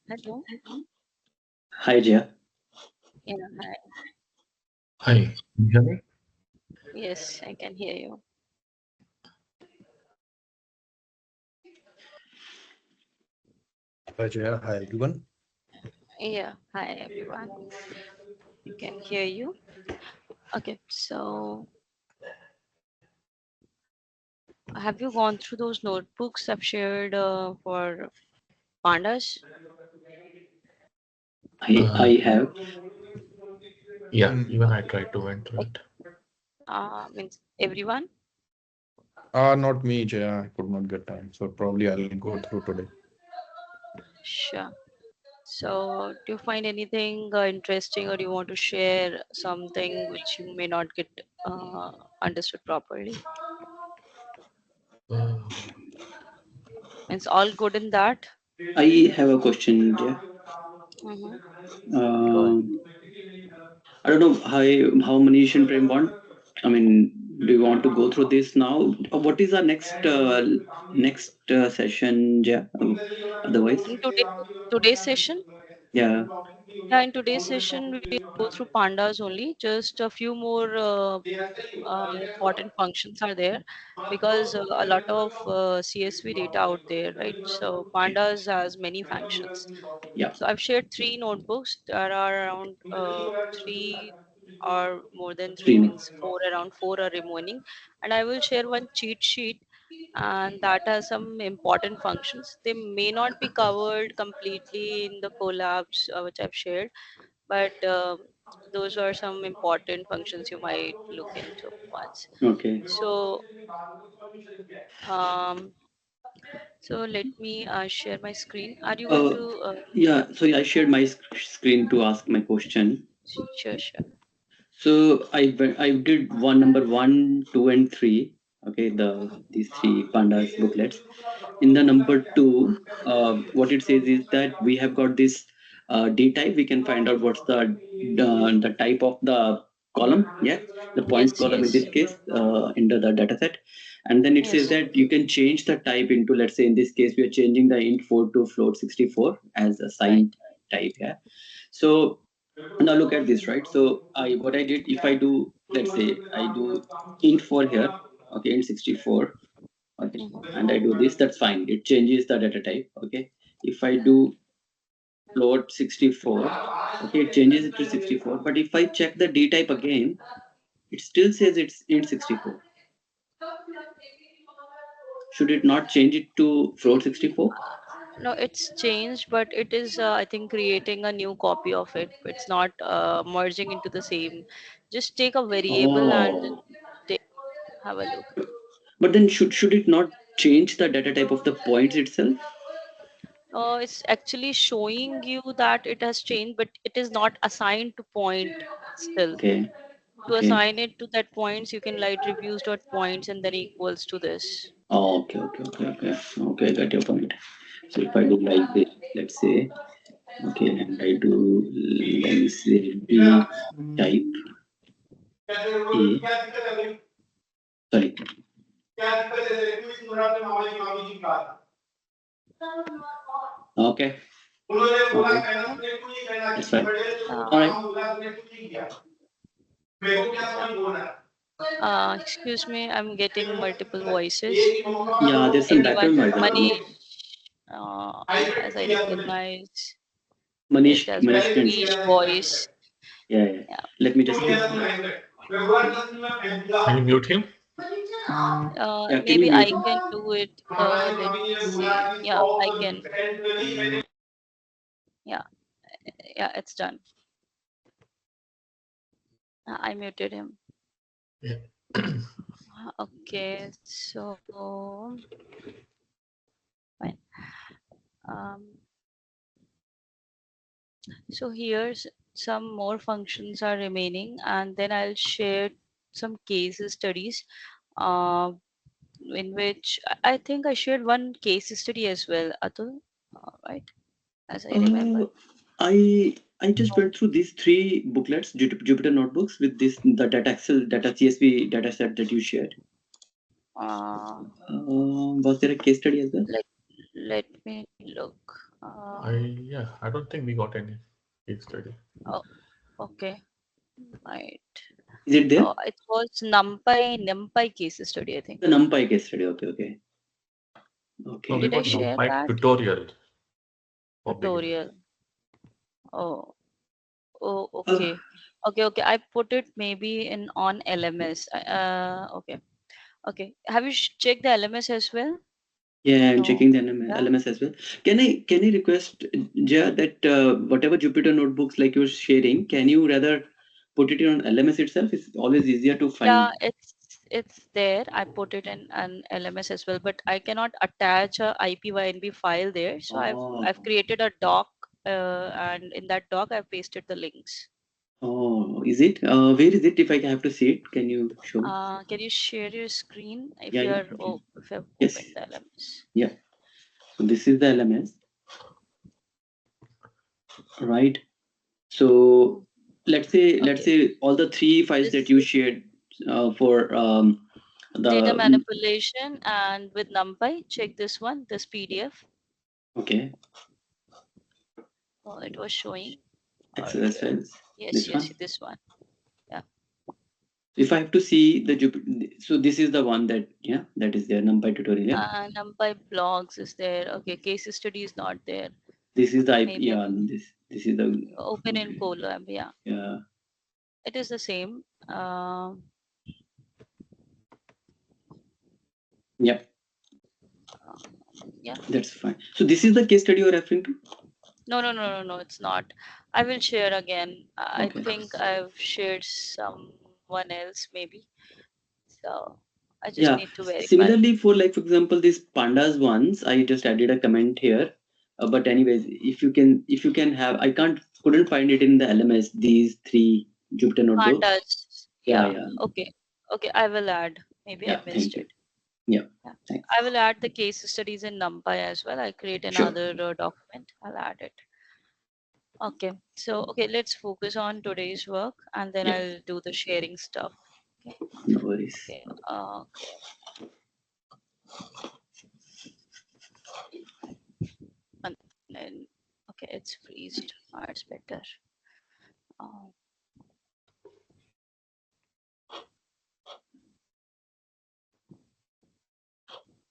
Hello. Hi, Jia. Yeah, hi. Hi, can you hear me? Yes, I can hear you. Hi Jaya, hi everyone. Yeah, hi everyone. You can hear you. Okay, so have you gone through those notebooks I've shared for pandas? I Uh, have. yeah, Mm, even I tried to went through Like, it. means everyone? Not me, Jaya. I could not get time, so probably I'll go through today. Sure. So, do you find anything interesting, or do you want to share something which you may not get understood properly? Uh, It's all good in that. I have a question, Jia. Mm-hmm. Go ahead. Um, I don't know how Manish and Prem want. I mean, do you want to go through this now? What is our next session, Jia? Otherwise, In today's session. yeah. Yeah, in today's session, we go through pandas only. Just a few more important functions are there because a lot of CSV data out there, right? So pandas has many functions. Yeah. So I've shared three notebooks. There are around three or more than three, Three. means four, around four are remaining, and I will share one cheat sheet, and that has some important functions. They may not be covered completely in the collabs which I've shared, but those are some important functions you might look into once. Okay. So, um, so let me share my screen. Are you going Uh, to? yeah. So I shared my screen to ask my question. Sure, sure. So I did number one, two, and three. Okay, these three pandas booklets. In the number two, what it says is that we have got this D type. We can find out what's the type of the column. Yeah, the points Yes, column in yes, this case into the data set. And then it says yes, that you can change the type into, let's say in this case we are changing the int4 to float64 as a right. signed type. Yeah. So now look at this, right? So what I did, if I do, let's say I do int4 here, okay, int64, okay, Mm-hmm. and I do this, that's fine. It changes the data type, okay. If I do float 64, okay, it changes it to 64. But if I check the D type again, it still says it's int64. Should it not change it to float 64? No, it's changed, but it is, I think, creating a new copy of it. It's not merging into the same. Just take a variable and Oh, take, have a look. but then should it not change the data type of the points itself? It's actually showing you that it has changed, but it is not assigned to point still. Okay, To okay. assign it to that points, you can write reviews dot points and then equals to this. Oh, okay. Okay, I got your point. So if I do like this, let's say, okay, and I do, let me say, B type A, sorry, okay, okay, Yeah. that's fine. Uh, All right. yeah. Excuse me, I'm getting multiple voices. Yeah, there's some Anyone? background noise around. Manish, as I recognize it Manish, as Manish can. Manish voice. Yeah. Yeah. Let me just. can you mute him? Yeah, can you Maybe mute I him? can do it. Let me see. Yeah, I can. Yeah, yeah, it's done. I muted him. Yeah. Okay, so fine. Um, so here's some more functions are remaining, and then I'll share some case studies, uh, in which I think I shared one case study as well, Atul, right? As I remember. Uh, I just went through these three booklets, Jupyter notebooks, with this the data Excel data CSV data set that you shared. Uh, Was there a case study as well? let let me look. I don't think we got any case study. Okay, right. Is it there? It was NumPy case study, I think. The NumPy case study. Okay. Okay. No, we Did I got share NumPy that? tutorial for beginners. Tutorial. Oh, oh, Uh, okay. Okay. I put it maybe in on LMS. Okay. Okay. Have you checked the LMS as well? Yeah, I'm No. checking the Yeah. LMS as well. Can I request, Jaya, that whatever Jupyter notebooks like you're sharing, can you rather put it on LMS itself? It's always easier to Yeah, find. it's there. I put it in an LMS as well, but I cannot attach a IPYNB file there. So I've Oh, created a doc, and in that doc I've pasted the links. is it? Where is it? If I have to see it, can you show me? Can you share your screen if Yeah, you yeah. are Okay. if you have Yes. opened the LMS? Yeah. So this is the LMS, right? So let's Okay. say all the three files that This you shared for data the manipulation and with NumPy, check this one, this PDF. okay Oh, it was showing. Or XLS files. This yes, one. this one. Yeah. If I have to see the so this is the one that that is there NumPy tutorial. Yeah. NumPy blogs is there. Okay, case study is not there. This is the IP. Maybe Yeah. This is the open in okay. Colab. Yeah, Yeah. it is the same. Yeah. Yeah. That's fine. So this is the case study you're referring to. No, it's not. I will share again. I Okay. think I've shared someone else maybe. So I just Yeah. need to verify. Similarly, for example, these pandas ones, I just added a comment here. But anyways, if you can have, I couldn't find it in the LMS. These three Jupyter notebooks. Pandas. Yeah. Yeah. Yeah. Okay. Okay. I will add. Maybe I Yeah. missed Thank you. it. Yeah. Yeah. Thanks. I will add the case studies in NumPy as well. I create Sure. another document. I'll add it. Okay. So okay, let's focus on today's work and then Yeah. I'll do the sharing stuff. Okay. No worries. Okay. And then okay, it's freezed. It's better. Uh,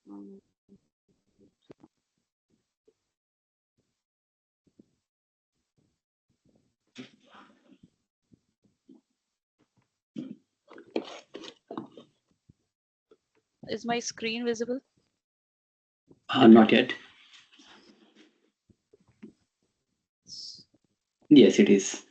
mm, is my screen visible? Not yet. Yes, it is.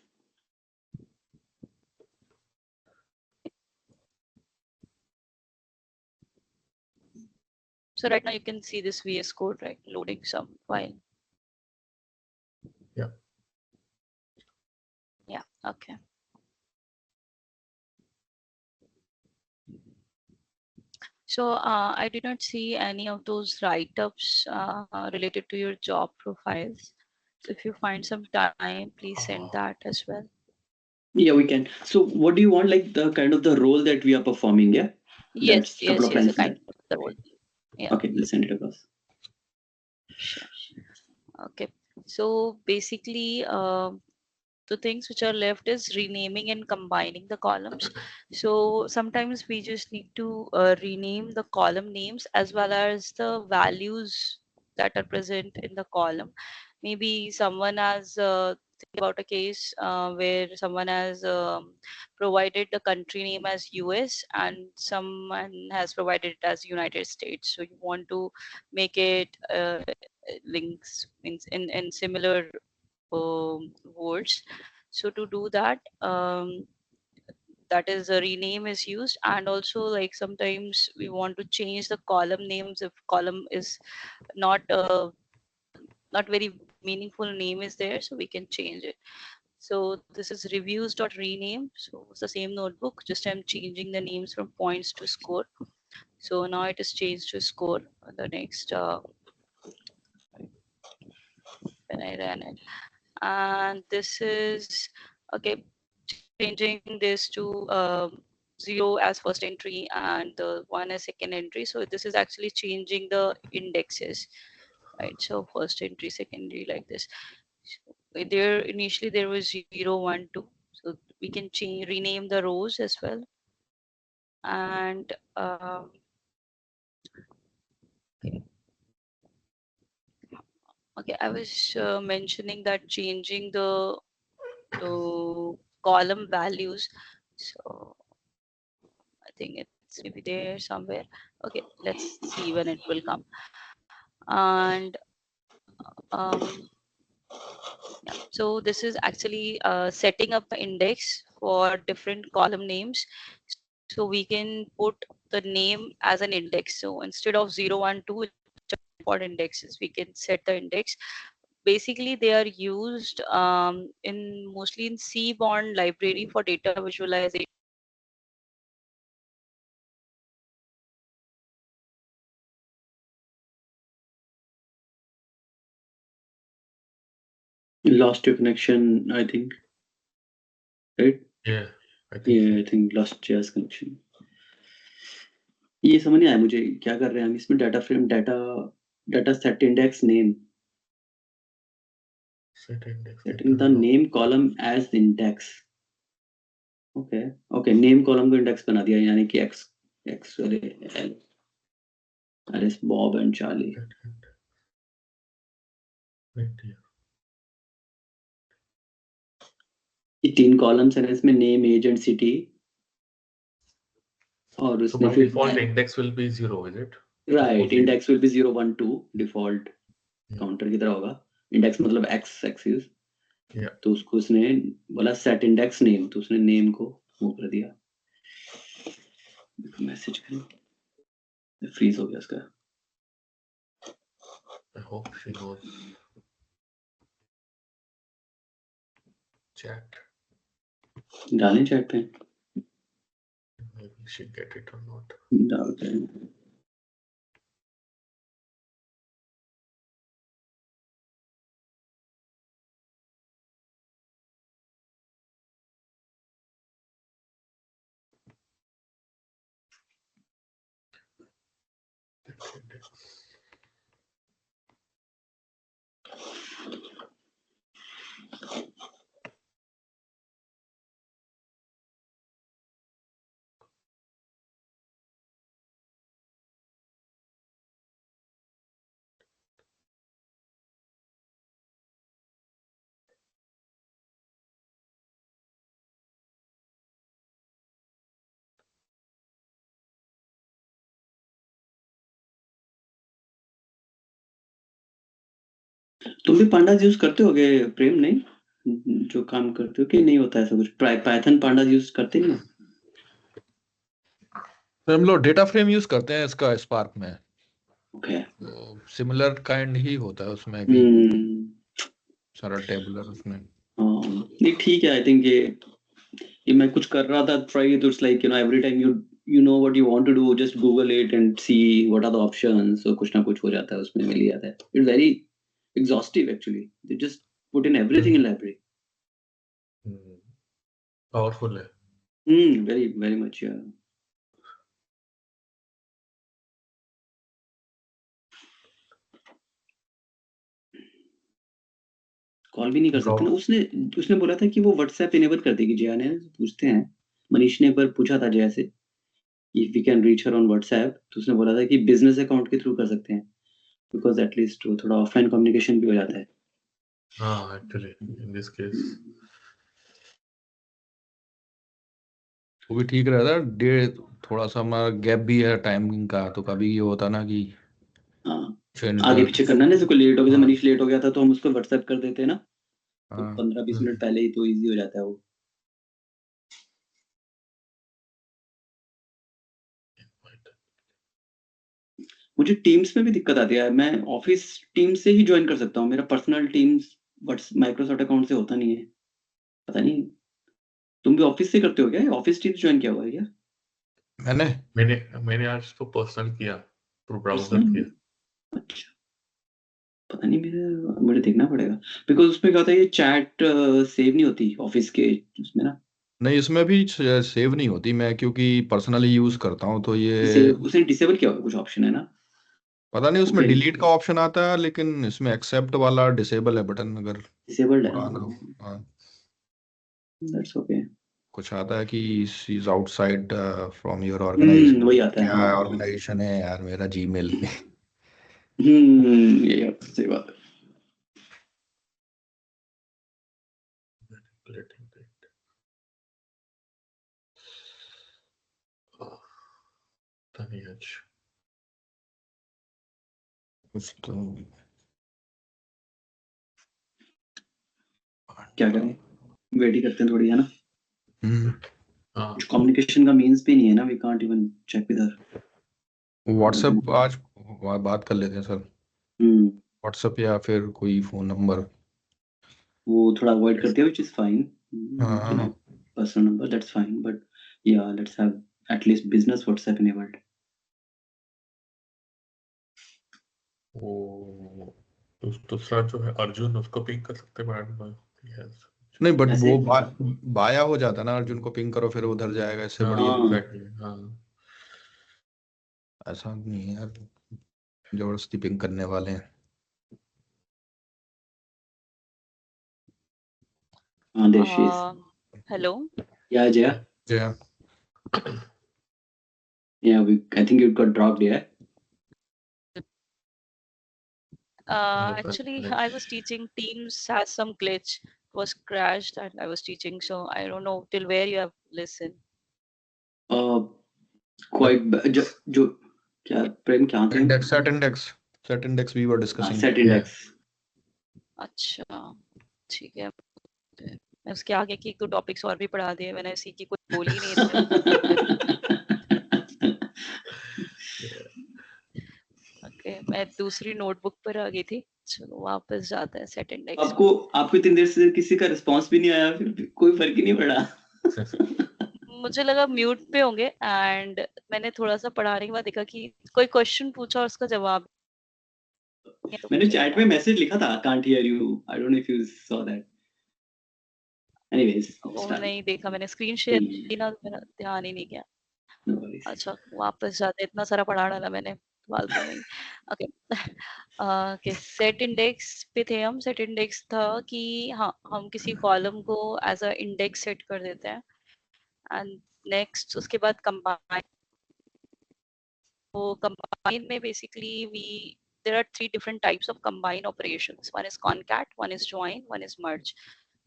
So right now you can see this VS Code, right? Loading some file. Yeah. Yeah. Okay. So I did not see any of those write-ups related to your job profiles. So if you find some time, please send that as well. Yeah, we can. So what do you want, like the kind of the role that we are performing? Yeah. Yes, That's a couple of a lines in kind that. of the role. Yeah. Okay, let's send it across. Sure. Okay. So basically, the things which are left is renaming and combining the columns. So sometimes we just need to rename the column names as well as the values that are present in the column. Maybe someone has think about a case where someone has provided the country name as US and someone has provided it as United States. So you want to make it links in similar words. So to do that, that is a rename is used, and also like sometimes we want to change the column names if column is not not very meaningful name is there, so we can change it. So this is reviews.rename. So it's the same notebook, just I'm changing the names from points to score. So now it is changed to score. The next when I ran it, and this is okay, changing this to 0 as first entry and the 1 as second entry. So this is actually changing the indexes. right? So first entry, secondary, like this. So there initially there was 0, 1, 2. So we can change rename the rows as well. And okay, I was mentioning that changing the column values. So I think it's maybe there somewhere. Okay, let's see when it will come. And um, yeah, so this is actually setting up the index for different column names. So we can put the name as an index. So instead of 0, 1, 2, which are default indexes, we can set the index. Basically, they are used in mostly in Seaborn library for data visualization. Lost your connection, I think. Right? Yeah, I think Yeah, I think lost JS connection. ये समझ नहीं आया मुझे क्या कर रहे हैं हम इसमें data frame data set index name set index. setting the name column as index. Okay, name column को index बना दिया यानी कि x अरे Alice, Bob and Charlie. ये 3 columns हैं इसमें name, age and city. और So उसमें by फिर default index will be 0, is it? right index will be 0, 1, 2 default Yeah. counter की तरह होगा. Index मतलब x axis. Yeah. तो उसको उसने बोला set index name तो उसने name को वो कर दिया. मैसेज करें फ्रीज हो गया उसका. I hope she knows chat. डालें चैट पे Maybe she get it or not. डालते हैं. तुम भी pandas यूज करते होगे प्रेम नहीं जो काम करते हो कि नहीं होता ऐसा कुछ पाइथन pandas यूज करते नहीं हो तो हम लोग डेटा फ्रेम यूज करते हैं इसका स्पार्क में. ओके तो सिमिलर काइंड ही होता है उसमें भी सारा टेबुलर उसमें. नहीं ठीक है आई थिंक ये मैं कुछ कर रहा था ट्राई तो it's like you know every time you know what you want to do just google it and see what are the options so कुछ ना कुछ हो जाता है उसमें मिल ही जाता है. It's very exhaustive actually. They just put in everything in library. Powerful है. Very very much yeah. Call भी नहीं कर सकते ना. उसने बोला था कि वो व्हाट्सएप इनेबल कर देगी. जया ने पूछते हैं मनीष ने एक बार पूछा था जया से if we can reach her on WhatsApp तो उसने बोला था कि बिजनेस अकाउंट के थ्रू कर सकते हैं बिकॉज एटलीस्ट वो थोड़ा ऑफलाइन कम्युनिकेशन भी हो जाता है. हाँ एक्चुअली इन दिस केस वो भी ठीक रहता है. डेढ़ थोड़ा सा हमारा गैप भी है टाइमिंग का तो कभी ये होता ना कि आगे पीछे करना ना. जैसे कोई लेट हो गया मनीष लेट हो गया था तो हम उसको व्हाट्सएप कर देते हैं ना तो 15-20 मिनट पहले ही तो इजी हो जाता है वो. मुझे टीम्स में भी दिक्कत आती है. मैं ऑफिस टीम से ही ज्वाइन कर सकता हूँ. मेरा पर्सनल टीम्स माइक्रोसॉफ्ट अकाउंट से होता नहीं है. पता नहीं तुम भी ऑफिस से करते हो क्या? ऑफिस टीम ज्वाइन किया हुआ है क्या? मैंने आज तो पर्सनल किया थ्रू ब्राउज़र किया. अच्छा पता नहीं मुझे देखना पड़ेगा बिकॉज उसमें क्या होता है ये चैट सेव नहीं होती ऑफिस के उसमें ना. नहीं इसमें भी सेव नहीं होती. मैं क्योंकि पर्सनली यूज करता हूँ तो ये उसने डिसेबल किया हुआ कुछ ऑप्शन है ना. पता नहीं उसमें Okay. डिलीट का ऑप्शन आता है, लेकिन इसमें एक्सेप्ट वाला डिसेबल है बटन, अगर Disabled है। पुराना। हाँ, That's okay. कुछ आता है कि she is outside from your organization. वही आता है, क्या हाँ। ऑर्गेनाइजेशन है यार मेरा, जीमेल। ये सही बात है। Manipulating data. पता नहीं आज कुछ तो क्या करें, वेट ही करते हैं थोड़ी, है ना। हाँ कुछ कम्युनिकेशन का मींस भी नहीं है ना, we can't even check with her. WhatsApp आज बात कर लेते हैं सर, व्हाट्सएप या फिर कोई फोन नंबर। वो थोड़ा अवॉइड करते हैं, व्हिच इज फाइन। हाँ personal number, that's fine, but या let's have at least business WhatsApp enabled. वो दूसरा जो है अर्जुन, उसको पिंग कर सकते हैं मैडम में। Yes. नहीं, बट ऐसे वो बाया हो जाता है ना, अर्जुन को पिंग करो फिर उधर जाएगा, इससे हाँ बढ़िया। exactly, हाँ ऐसा नहीं है यार, जबरदस्ती पिंग करने वाले हैं। हाँ, there she is. Hello. Yeah, Jaya. Jaya, Yeah, I think you got dropped, yeah. Actually, I was teaching. Teams has some glitch. Was crashed, and I was teaching. So I don't know till where you have listened. Quite जो क्या प्रेम क्या थे? Set index we were discussing. Set index. अच्छा, ठीक है। मैं उसके आगे की 2 टॉपिक्स और भी पढ़ा दिए मैंने, इसी की कुछ बोल ही नहीं रहे। ओके, मैं दूसरी नोटबुक पर आ गई थी। चलो वापस जाते हैं सेट इंडेक्स। आपको इतनी देर से किसी का रिस्पांस भी नहीं आया, फिर भी कोई फर्क ही नहीं पड़ा। मुझे लगा म्यूट पे होंगे, एंड मैंने थोड़ा सा पढ़ाने के बाद देखा कि कोई क्वेश्चन पूछा और उसका जवाब तो मैंने चैट में मैसेज लिखा था, can't hear you, I don't know if you saw that. Anyways, वो नहीं देखा मैंने, स्क्रीन शेयर की ना, मेरा ध्यान ही नहीं गया। अच्छा वापस जाते, इतना सारा पढ़ा डाला मैंने फालतू में। ओके ओके, सेट इंडेक्स पे थे हम। सेट इंडेक्स था कि हाँ, हम किसी कॉलम को एज अ इंडेक्स सेट कर देते हैं, एंड नेक्स्ट उसके बाद कंबाइन। तो कंबाइन में basically we there are 3 different types of combine operations. One is concat, one is join, one is merge.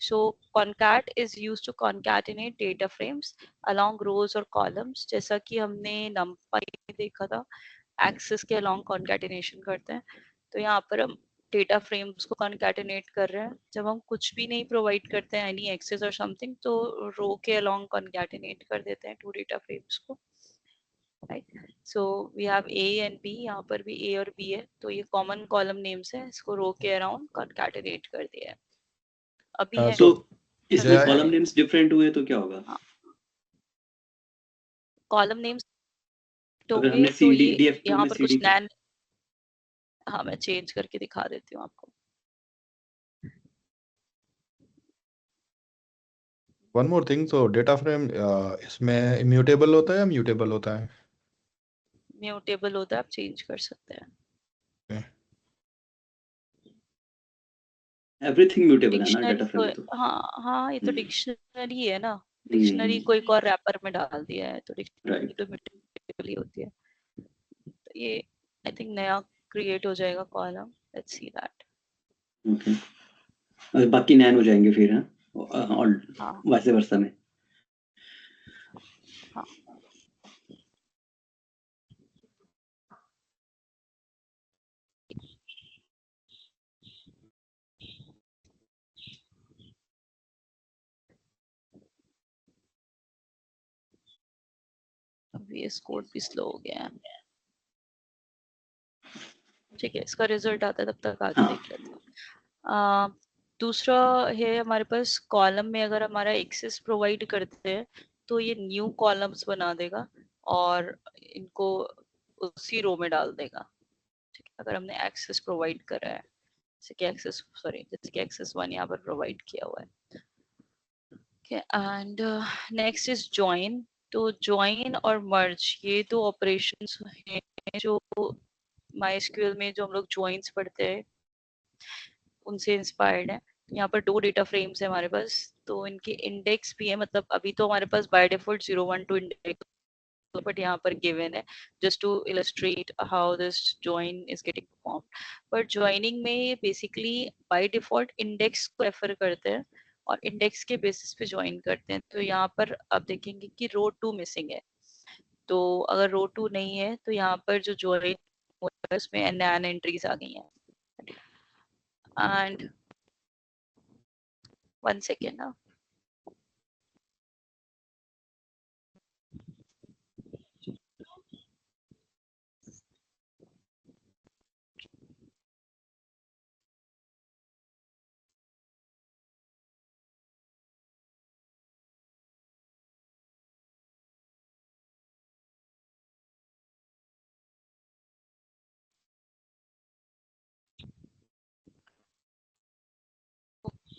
So concat is used to concatenate data frames along rows or columns, जैसा कि हमने numpy में देखा था, axis के along concatenation करते हैं। तो यहाँ पर हम डेटा फ्रेम्स को concatenate कर रहे हैं। जब हम कुछ भी नहीं प्रोवाइड करते हैं, any axis or something, तो रो के along concatenate कर देते हैं 2 डेटा फ्रेम्स को, right. So we have A and B, यहाँ पर भी ए और बी है, तो ये कॉमन कॉलम नेम्स है, इसको रो के अराउंड कॉन्कैटिनेट कर दिया है। अभी है तो इसमें जया, कॉलम नेम्स डिफरेंट हुए तो क्या होगा? कॉलम नेम्स अगर होंगे हमने तो CD ये DF2 यहाँ में पर CD कुछ नैन, हाँ मैं चेंज करके दिखा देती हूँ आपको। वन मोर थिंग, तो डेटा फ्रेम इसमें इम्यूटेबल होता है या म्यूटेबल होता है? म्यूटेबल होता है, आप चेंज कर सकते हैं। एवरीथिंग म्यूटेबल है ना डिक्शनरी डाटा को, फ्रेम तो। हाँ हाँ, ये तो हम्म, डिक्शनरी है ना, डिक्शनरी को एक और रैपर में डाल दिया है, तो डिक्शनरी राइट। तो म्यूटेबल ही होती है। तो ये आई थिंक नया क्रिएट हो जाएगा column, let's see that. Okay, बाकी नैन हो जाएंगे फिर, हैं, और हाँ वैसे वर्षा में। हाँ, VS कोड भी स्लो हो गया है। ठीक है, इसका रिजल्ट आता है, तब तक आगे हाँ, देख लेते हैं। दूसरा है हमारे पास, कॉलम में अगर हमारा एक्सेस प्रोवाइड करते हैं तो ये न्यू कॉलम्स बना देगा और इनको उसी रो में डाल देगा। ठीक है, अगर हमने एक्सेस प्रोवाइड करा है, जैसे कि एक्सेस 1 यहाँ पर प्रोवाइड किया हुआ है। And next is join. तो ज्वाइन और मर्ज, ये 2 ऑपरेशंस हैं जो MySQL में जो हम लोग ज्वाइंस पढ़ते हैं उनसे इंस्पायर्ड है। यहाँ पर 2 डेटा फ्रेम्स है हमारे पास, तो इनके इंडेक्स भी है, मतलब अभी तो हमारे पास बाय डिफॉल्ट 012 इंडेक्स, बट यहाँ पर गिवन है just to illustrate how this join is getting perform. But joining में ये बेसिकली बाय डिफॉल्ट इंडेक्स को रेफर करते हैं और इंडेक्स के बेसिस पे ज्वाइन करते हैं। तो यहाँ पर आप देखेंगे कि रो 2 मिसिंग है, तो अगर रो 2 नहीं है तो यहाँ पर जो ज्वाइन उसमें nn एंट्रीज आ गई हैं। एंड 1 सेकेंड ना,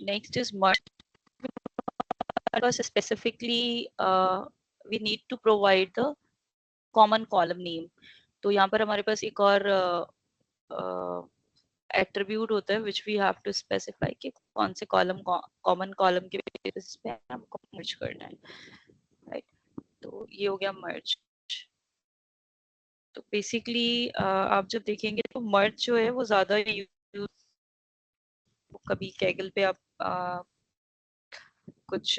next is merge. Because specifically we need to provide the common column name. तो यहाँ पर हमारे पास एक और एट्रीब्यूट होता है which we have to specify कि कौन से कॉलम कॉमन कॉलम के बेसिस पे हमको मर्ज करना है, राइट। तो ये हो गया मर्ज। तो बेसिकली आप जब देखेंगे तो मर्ज जो है वो ज्यादा यूज, कभी कैगल पे आप कुछ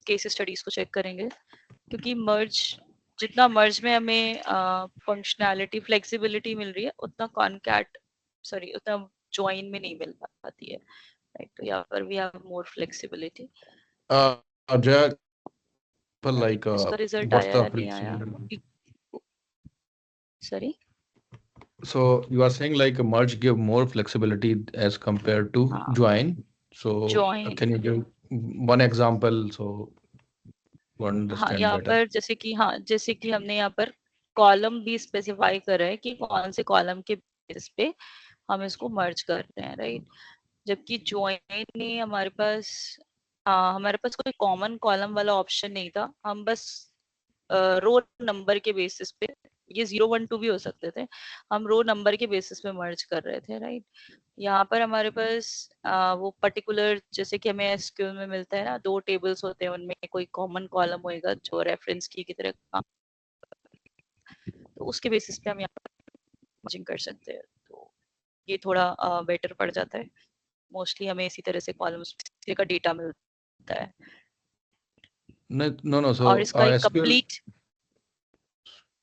केस स्टडीज को चेक करेंगे, क्योंकि मर्ज जितना मर्ज में हमें फंक्शनैलिटी फ्लेक्सिबिलिटी मिल रही है उतना कॉनकैट सॉरी उतना ज्वाइन में नहीं मिल पाती है, राइट। तो यहाँ पर we have more flexibility. Ajay, but like, इसका रिजल्ट what's आया the या नहीं आया? flexibility? Sorry, So you are saying like a merge give more flexibility as compared to हाँ join. So join, can you give one example so one हाँ understand यहाँ better? पर जैसे कि हमने यहाँ पर कॉलम भी स्पेसिफाई कर रहे हैं कि कौन से कॉलम के बेसिस पे हम इसको मर्ज कर रहे हैं, राइट। जबकि ज्वाइन में हमारे पास कोई कॉमन कॉलम वाला ऑप्शन नहीं था, हम बस रो नंबर के बेसिस पे, ये 012 भी हो सकते थे, हम रो नंबर के बेसिस पे मर्ज कर रहे थे, राइट। यहाँ पर हमारे पास वो पर्टिकुलर जैसे कि हमें एसक्यूएल में मिलता है ना, 2 टेबल्स होते हैं उनमें कोई कॉमन कॉलम होएगा जो रेफरेंस की तरह काम, तो उसके बेसिस पे हम यहाँ पर मर्जिंग कर सकते हैं। तो ये थोड़ा बेटर पड़ जाता है। मोस्टली हमें इसी तरह से कॉलम्स का डेटा मिलता है। No, no, no. और So इसका एक SQL.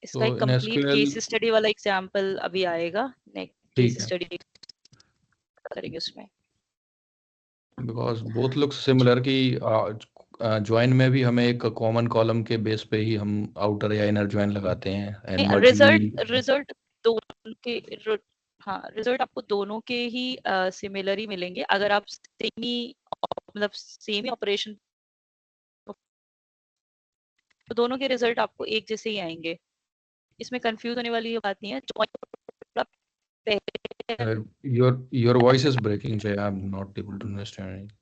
So in complete case SQL, study वाला एग्जांपल अभी आएगा, नेक्स्ट ठीक केस है, स्टडी करेंगे उसमें। because both looks similar कि ज्वाइन में भी हमें एक कॉमन कॉलम के बेस पे ही हम आउटर या इनर ज्वाइन लगाते हैं एंड मर्ज भी। रिजल्ट दोनों के हाँ, रिजल्ट आपको दोनों के ही सिमिलर ही मिलेंगे अगर आप सेम ही ऑपरेशन, तो दोनों के रिजल्ट आपको एक जैसे ही आएंगे। इसमें कंफ्यूज होने वाली बात नहीं है। your voice is breaking, Jay. I'm not able to understand.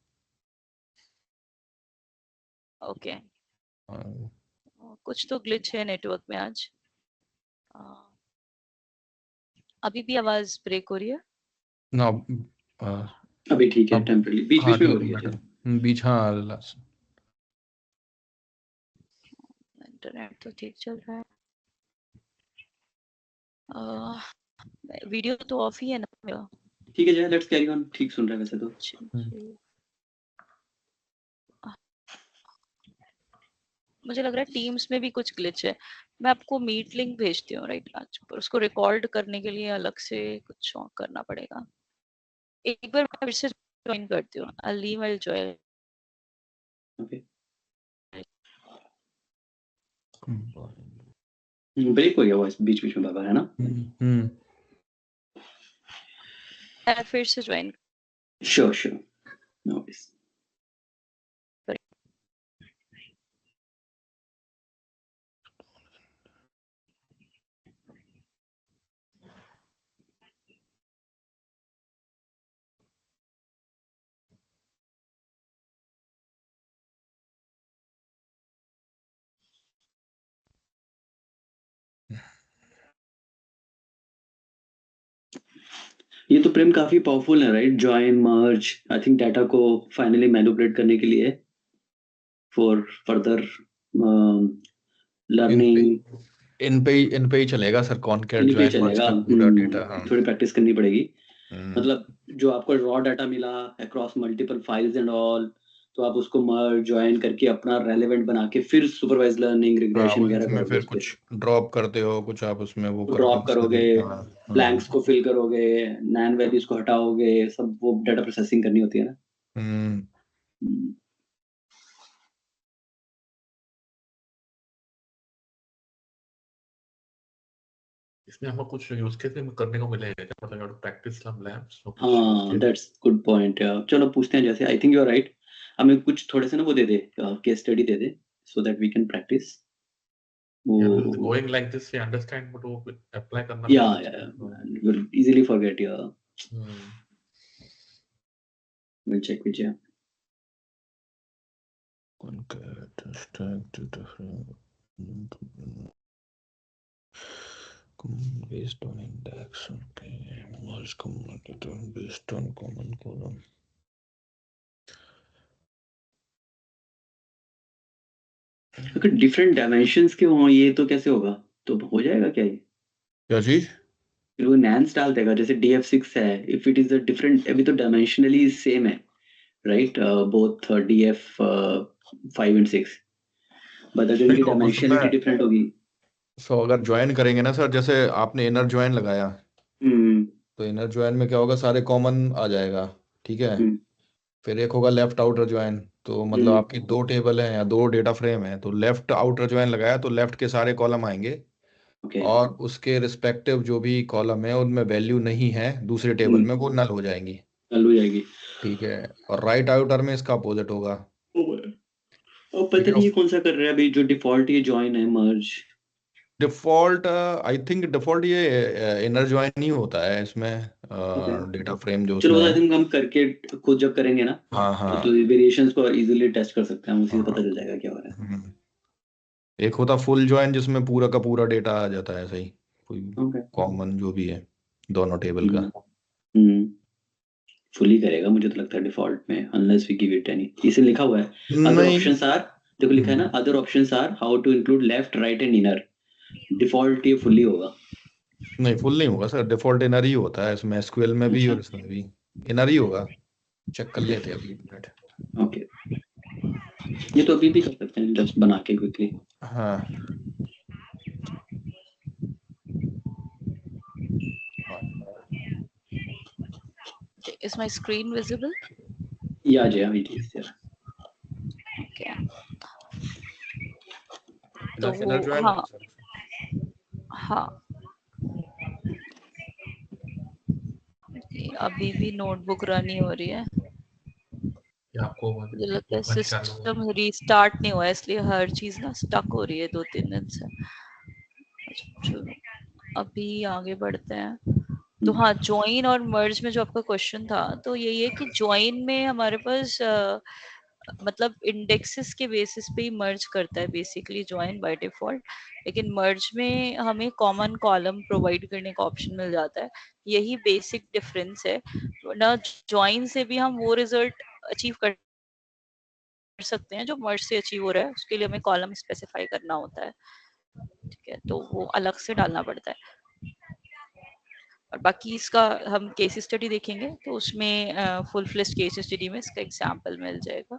Okay, Uh, कुछ तो ग्लिच है नेटवर्क में आज। अभी भी आवाज ब्रेक हो रही है? no, uh, अभी ठीक है, अब टेम्पररी बीच हाँ बीच में हो ठीक रही है है बेटर। शायद। बीच हाँ last- इंटरनेट तो ठीक चल रहा है। वीडियो तो ऑफ ही है ना मेरा। ठीक है जय, लेट्स कैरी ऑन। ठीक सुन रहा है वैसे तो। मुझे लग रहा है टीम्स में भी कुछ ग्लिच है। मैं आपको मीट लिंक भेजती हूँ, राइट आज, पर उसको रिकॉर्ड करने के लिए अलग से कुछ करना पड़ेगा। एक बार मैं फिर से ज्वाइन करती हूँ। I'll leave, I'll join. Okay, hmm break हो गया वॉइस बीच बीच में बाबा, है ना? हम्म मैं फिर से join sure sure, no worries. ये तो प्रेम काफी पावरफुल है, right? Join, merge, I think data को फाइनली मैनिपुलेट करने के लिए फॉर फर्दर लर्निंग। इन पे ही चलेगा सर, कॉनकैट इन्हीं पे ज्वाइन मर्ज चलेगा। का पूरा डेटा। हाँ थोड़ी प्रैक्टिस करनी पड़ेगी। हम्म, मतलब जो आपको रॉ डाटा मिला across multiple files and all, तो आप उसको मर्ज ज्वाइन करके अपना रेलेवेंट बना के फिर सुपरवाइज लर्निंग, हाँ रिग्रेशन वगैरह उसमें करोगे फिर उस पे। कुछ ड्रॉप करते हो, कुछ आप उसमें वो तो करते ड्रॉप हो करोगे, सारे। हाँ ब्लैंक्स को फिल करोगे, नैन वैल्यूज को हटाओगे, सब वो डाटा प्रोसेसिंग करनी होती है ना। हम्म, हम्म। इसमें हमको कुछ यूज केस में करने को मिलेगा क्या, मतलब प्रैक्टिस सम लैब्स और कुछ use हाँ, case? दैट्स गुड पॉइंट यार। चलो पूछते हैं, जैसे I think you are right, हमें कुछ थोड़े से ना वो दे दे, केस स्टडी दे दे, so that we can practise Yeah, वो। going like this we understand, but वो apply करना या बहुत अच्छा है। Will easily forget. या hmm, will check which. Concat stack data frame based on index, okay, merge common data based on common column. अगर different dimensions के हों ये तो कैसे होगा? तो हो जाएगा क्या ये? क्या चीज? फिर वो नैन्स डाल देगा, जैसे DF6 है, if it is a different, अभी तो डायमेंशनली सेम है, right? Both DF5 and 6, but अगर इनकी देखो उसमें डायमेंशनलिटी डिफरेंट होगी। अगर ज्वाइन करेंगे ना सर, जैसे आपने इनर ज्वाइन लगाया हम्म तो इनर ज्वाइन में क्या होगा, सारे कॉमन आ जाएगा, ठीक है। हम्म फिर एक होगा लेफ्ट आउटर ज्वाइन, तो मतलब हम्म आपकी दो टेबल हैं या दो डेटा फ्रेम है, तो लेफ्ट आउटर ज्वाइन लगाया तो लेफ्ट के सारे कॉलम आएंगे, ओके। और उसके रिस्पेक्टिव जो भी कॉलम है उनमें वैल्यू नहीं है दूसरे टेबल में, वो नल हो जाएंगी, चालू हो जाएगी। ठीक है। और राइट आउटर में इसका अपोजिट होगा, और ठीक पता है। नहीं ये कौन सा कर रहा है अभी, जो डिफॉल्ट ये ज्वाइन है, मर्ज। डिफॉल्ट आई थिंक डिफॉल्ट ये इनर ज्वाइन ही होता है इसमें, ओके, डेटा फ्रेम जो चलो उसमें वो आई है। थिंक हम करके खुद जब करेंगे ना, हाँ तो हाँ वेरिएशंस को इजीली टेस्ट कर सकते हैं हम, उसी से हाँ। पता चल जाएगा क्या हो रहा हम्म। एक होता फुल ज्वाइन जिसमें पूरा का पूरा डेटा आ जाता है, सही, कोई है। ओके। कॉमन जो भी है दोनों टेबल का। हम्म फुली करेगा मुझे तो लगता है डिफॉल्ट में, unless we give it any. इसे लिखा हुआ है, अदर नहीं। ऑप्शंस आर, देखो लिखा है ना, hmm, other options are how to include left, right and inner. Default ये फुली होगा। नहीं फुल नहीं होगा सर, डिफॉल्ट इनर ही होता है इसमें, एसक्यूएल में भी अच्छा, और इसमें भी इनर ही होगा। चेक कर लेते हैं अभी एक मिनट। ओके। ये तो अभी भी कर सकते हैं जस्ट बना के क्विकली। हाँ Is my screen visible? या जय इट इज यार। Okay. तो इनर वो इनर ज्वाइन हाँ है सर। हाँ, अभी भी नोटबुक रन ही हो रही है। या आपको मुझे लगता है बंद कर लो। सिस्टम रीस्टार्ट नहीं हुआ है, इसलिए हर चीज ना स्टक हो रही है 2-3 दिन से। चलो अभी आगे बढ़ते हैं। तो हाँ, ज्वाइन और मर्ज में जो आपका क्वेश्चन था, तो यही है कि ज्वाइन में हमारे पास मतलब इंडेक्सेस के बेसिस पे ही मर्ज करता है बेसिकली ज्वाइन बाय डिफॉल्ट, लेकिन मर्ज में हमें कॉमन कॉलम प्रोवाइड करने का ऑप्शन मिल जाता है। यही बेसिक डिफरेंस है, वरना ज्वाइन से भी हम वो रिजल्ट अचीव कर सकते हैं जो मर्ज से अचीव हो रहा है, उसके लिए हमें कॉलम स्पेसिफाई करना होता है, ठीक है, तो वो अलग से डालना पड़ता है। और बाकी इसका हम केस स्टडी देखेंगे तो उसमें फुल फ्लेश्ड केस स्टडी में इसका एग्जांपल मिल जाएगा।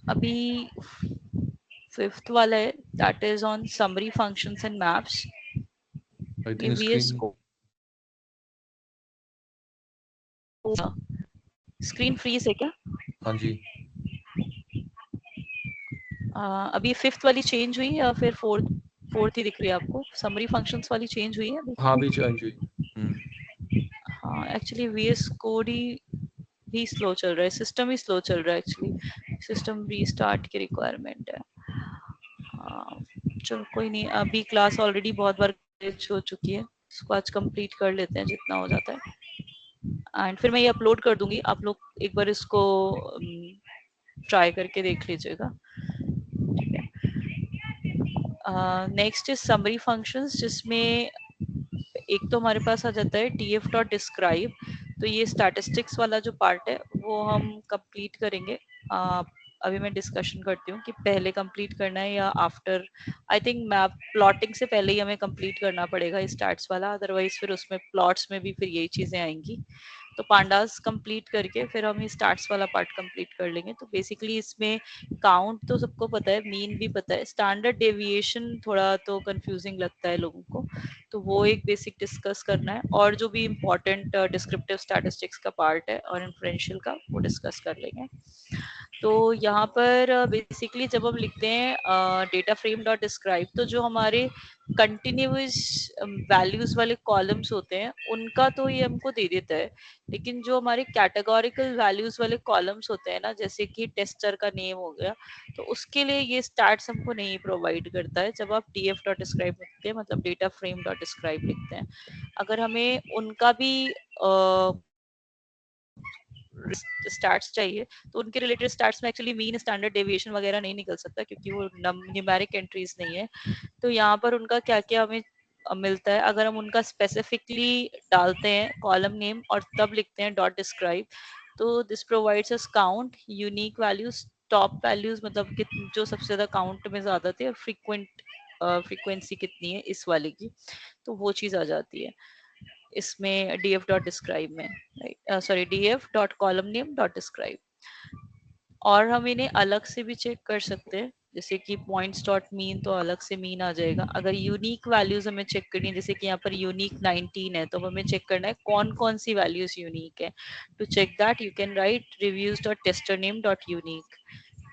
अभी फिफ्थ वाला है, that is on summary functions and maps. I ये थिंक वीएस स्क्रीन। को स्क्रीन फ्रीज है क्या? हाँ जी। अभी फिफ्थ वाली चेंज हुई या फिर फोर्थ ही दिख रही है आपको? समरी फंक्शंस वाली चेंज हुई है अभी? हाँ भी चेंज हुई। हाँ, एक्चुअली वीएस कोड ही स्लो चल रहा है, सिस्टम ही स्लो चल रहा है एक्चुअली, सिस्टम रीस्टार्ट की रिक्वायरमेंट है। चलो कोई नहीं, अभी क्लास ऑलरेडी बहुत बार हो चुकी है, इसको आज कंप्लीट कर लेते हैं जितना हो जाता है, एंड फिर मैं ये अपलोड कर दूंगी, आप लोग एक बार इसको ट्राई करके देख लीजिएगा। नेक्स्ट इज समरी फंक्शंस, जिसमें एक तो हमारे पास आ जाता है df.describe, तो ये स्टैटिस्टिक्स वाला जो पार्ट है वो हम कंप्लीट करेंगे। अभी मैं डिस्कशन करती हूँ कि पहले कंप्लीट करना है या after. I think map plotting से पहले ही हमें कंप्लीट करना पड़ेगा स्टैट्स वाला, अदरवाइज फिर उसमें प्लॉट्स में भी फिर यही चीजें आएंगी। तो पांडास कंप्लीट करके फिर हम स्टार्ट्स वाला पार्ट कंप्लीट कर लेंगे। तो बेसिकली इसमें काउंट तो सबको पता है, मीन भी पता है, स्टैंडर्ड डेविएशन थोड़ा तो कंफ्यूजिंग लगता है लोगों को, तो वो एक बेसिक डिस्कस करना है। और जो भी इम्पोर्टेंट डिस्क्रिप्टिव स्टैटिस्टिक्स का पार्ट है और इन्फ्रेंशियल का, वो डिस्कस कर लेंगे। तो यहाँ पर बेसिकली जब हम लिखते हैं डेटा फ्रेम डॉट डिस्क्राइब, तो जो हमारे कंटिन्यूस वैल्यूज वाले कॉलम्स होते हैं उनका तो ये हमको दे देता है, लेकिन जो हमारे कैटेगोरिकल वैल्यूज वाले कॉलम्स होते हैं ना, जैसे कि टेस्टर का नेम हो गया, तो उसके लिए ये स्टैट्स हमको नहीं प्रोवाइड करता है जब आप df डॉट डिस्क्राइब लिखते हैं, मतलब डेटा फ्रेम डॉट डिस्क्राइब लिखते हैं। अगर हमें उनका भी स्टैट्स चाहिए तो उनके रिलेटेड स्टैट्स में एक्चुअली मीन स्टैंडर्ड डेविएशन वगैरह नहीं निकल सकता, क्योंकि वो न्यूमेरिक एंट्रीज नहीं है। तो यहाँ पर उनका क्या क्या हमें मिलता है, अगर हम उनका स्पेसिफिकली डालते हैं कॉलम नेम और तब लिखते हैं डॉट डिस्क्राइब, तो this provides us count, unique values, top values मतलब जो सबसे ज्यादा काउंट में ज्यादा थे, और फ्रीक्वेंसी कितनी है इस वाले की, तो वो चीज आ जाती है इसमें df डॉट डिस्क्राइब में, right, sorry df dot column name dot describe. और हम इन्हें अलग से भी चेक कर सकते हैं, जैसे कि पॉइंट्स डॉट मीन, तो अलग से मीन आ जाएगा। अगर यूनिक वैल्यूज हमें चेक करनी है, जैसे कि यहाँ पर यूनिक 19 है, तो हमें चेक करना है कौन कौन सी वैल्यूज यूनिक है। To check that you can write reviews dot taster name dot unique,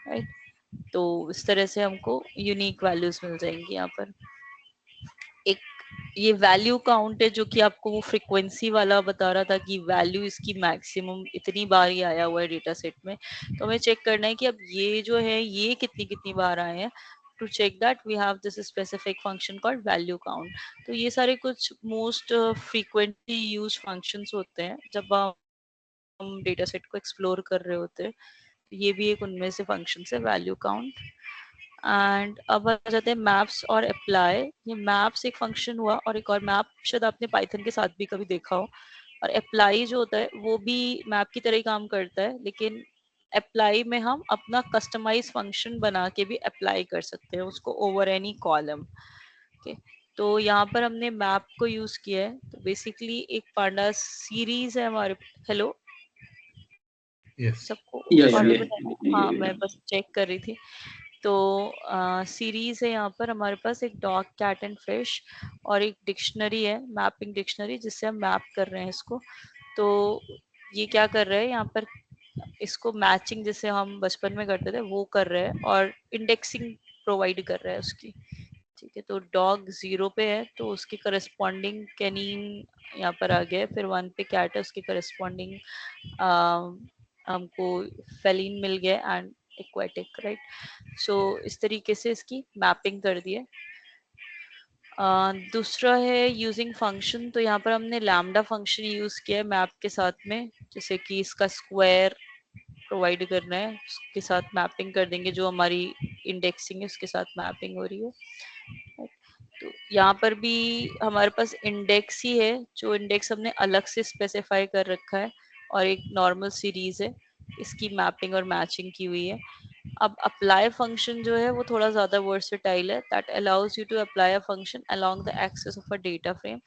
right. तो इस तरह से हमको यूनिक वैल्यूज मिल जाएंगी। यहाँ पर एक ये वैल्यू काउंट है, जो कि आपको वो फ्रीक्वेंसी वाला बता रहा था कि वैल्यू इसकी मैक्सिमम इतनी बार ही आया हुआ है डेटा सेट में, तो हमें चेक करना है कि अब ये जो है ये कितनी कितनी बार आए हैं। To check that we have this specific function called value count. तो ये सारे कुछ मोस्ट फ्रीक्वेंटली यूज फंक्शंस होते हैं जब हम डेटा सेट को एक्सप्लोर कर रहे होते हैं। तो ये भी एक उनमें से फंक्शन है, वैल्यू काउंट। एंड अब आ जाते हैं मैप्स और अप्लाई। ये मैप्स एक फंक्शन हुआ, और एक और मैप शायद आपने पाइथन के साथ भी कभी देखा हो। और अप्लाई जो होता है वो भी मैप की तरह ही काम करता है, लेकिन अप्लाई में हम अपना कस्टमाइज फंक्शन बना के भी अप्लाई कर सकते हैं उसको ओवर एनी कॉलम। ओके, तो यहाँ पर हमने मैप को यूज किया है। तो बेसिकली एक पांडा सीरीज है हमारे। Hello, Yes. सबको Yeah, yeah, ऑडिबल yeah. है? हाँ, मैं बस चेक कर रही थी। तो सीरीज है यहाँ पर हमारे पास, एक डॉग कैट एंड फिश, और एक डिक्शनरी है, मैपिंग डिक्शनरी, जिससे हम मैप कर रहे हैं इसको। तो ये क्या कर रहे हैं यहाँ पर, इसको मैचिंग जैसे हम बचपन में करते थे वो कर रहे हैं, और इंडेक्सिंग प्रोवाइड कर रहा है उसकी। ठीक है, तो डॉग 0 पे है तो उसके करस्पॉन्डिंग कैनीन यहाँ पर आ गया है, फिर 1 पे कैट है, उसके करस्पॉन्डिंग हमको फेलिन मिल गया एंड एक्वाटिक, राइट। सो इस तरीके से इसकी मैपिंग कर दी है। दूसरा है यूजिंग फंक्शन। तो यहाँ पर हमने लैम्डा फंक्शन यूज किया है मैप के साथ में, जैसे कि इसका स्क्वायर प्रोवाइड करना है, उसके साथ मैपिंग कर देंगे, जो हमारी इंडेक्सिंग है उसके साथ मैपिंग हो रही है। तो यहाँ पर भी हमारे पास इंडेक्स ही है, जो इंडेक्स हमने अलग से स्पेसिफाई कर रखा है, और एक नॉर्मल सीरीज है, इसकी मैपिंग और मैचिंग की हुई है। अब अप्लाई फंक्शन जो है वो थोड़ा ज्यादा वर्सेटाइल है, that allows you to apply a function along the axis of a data frame.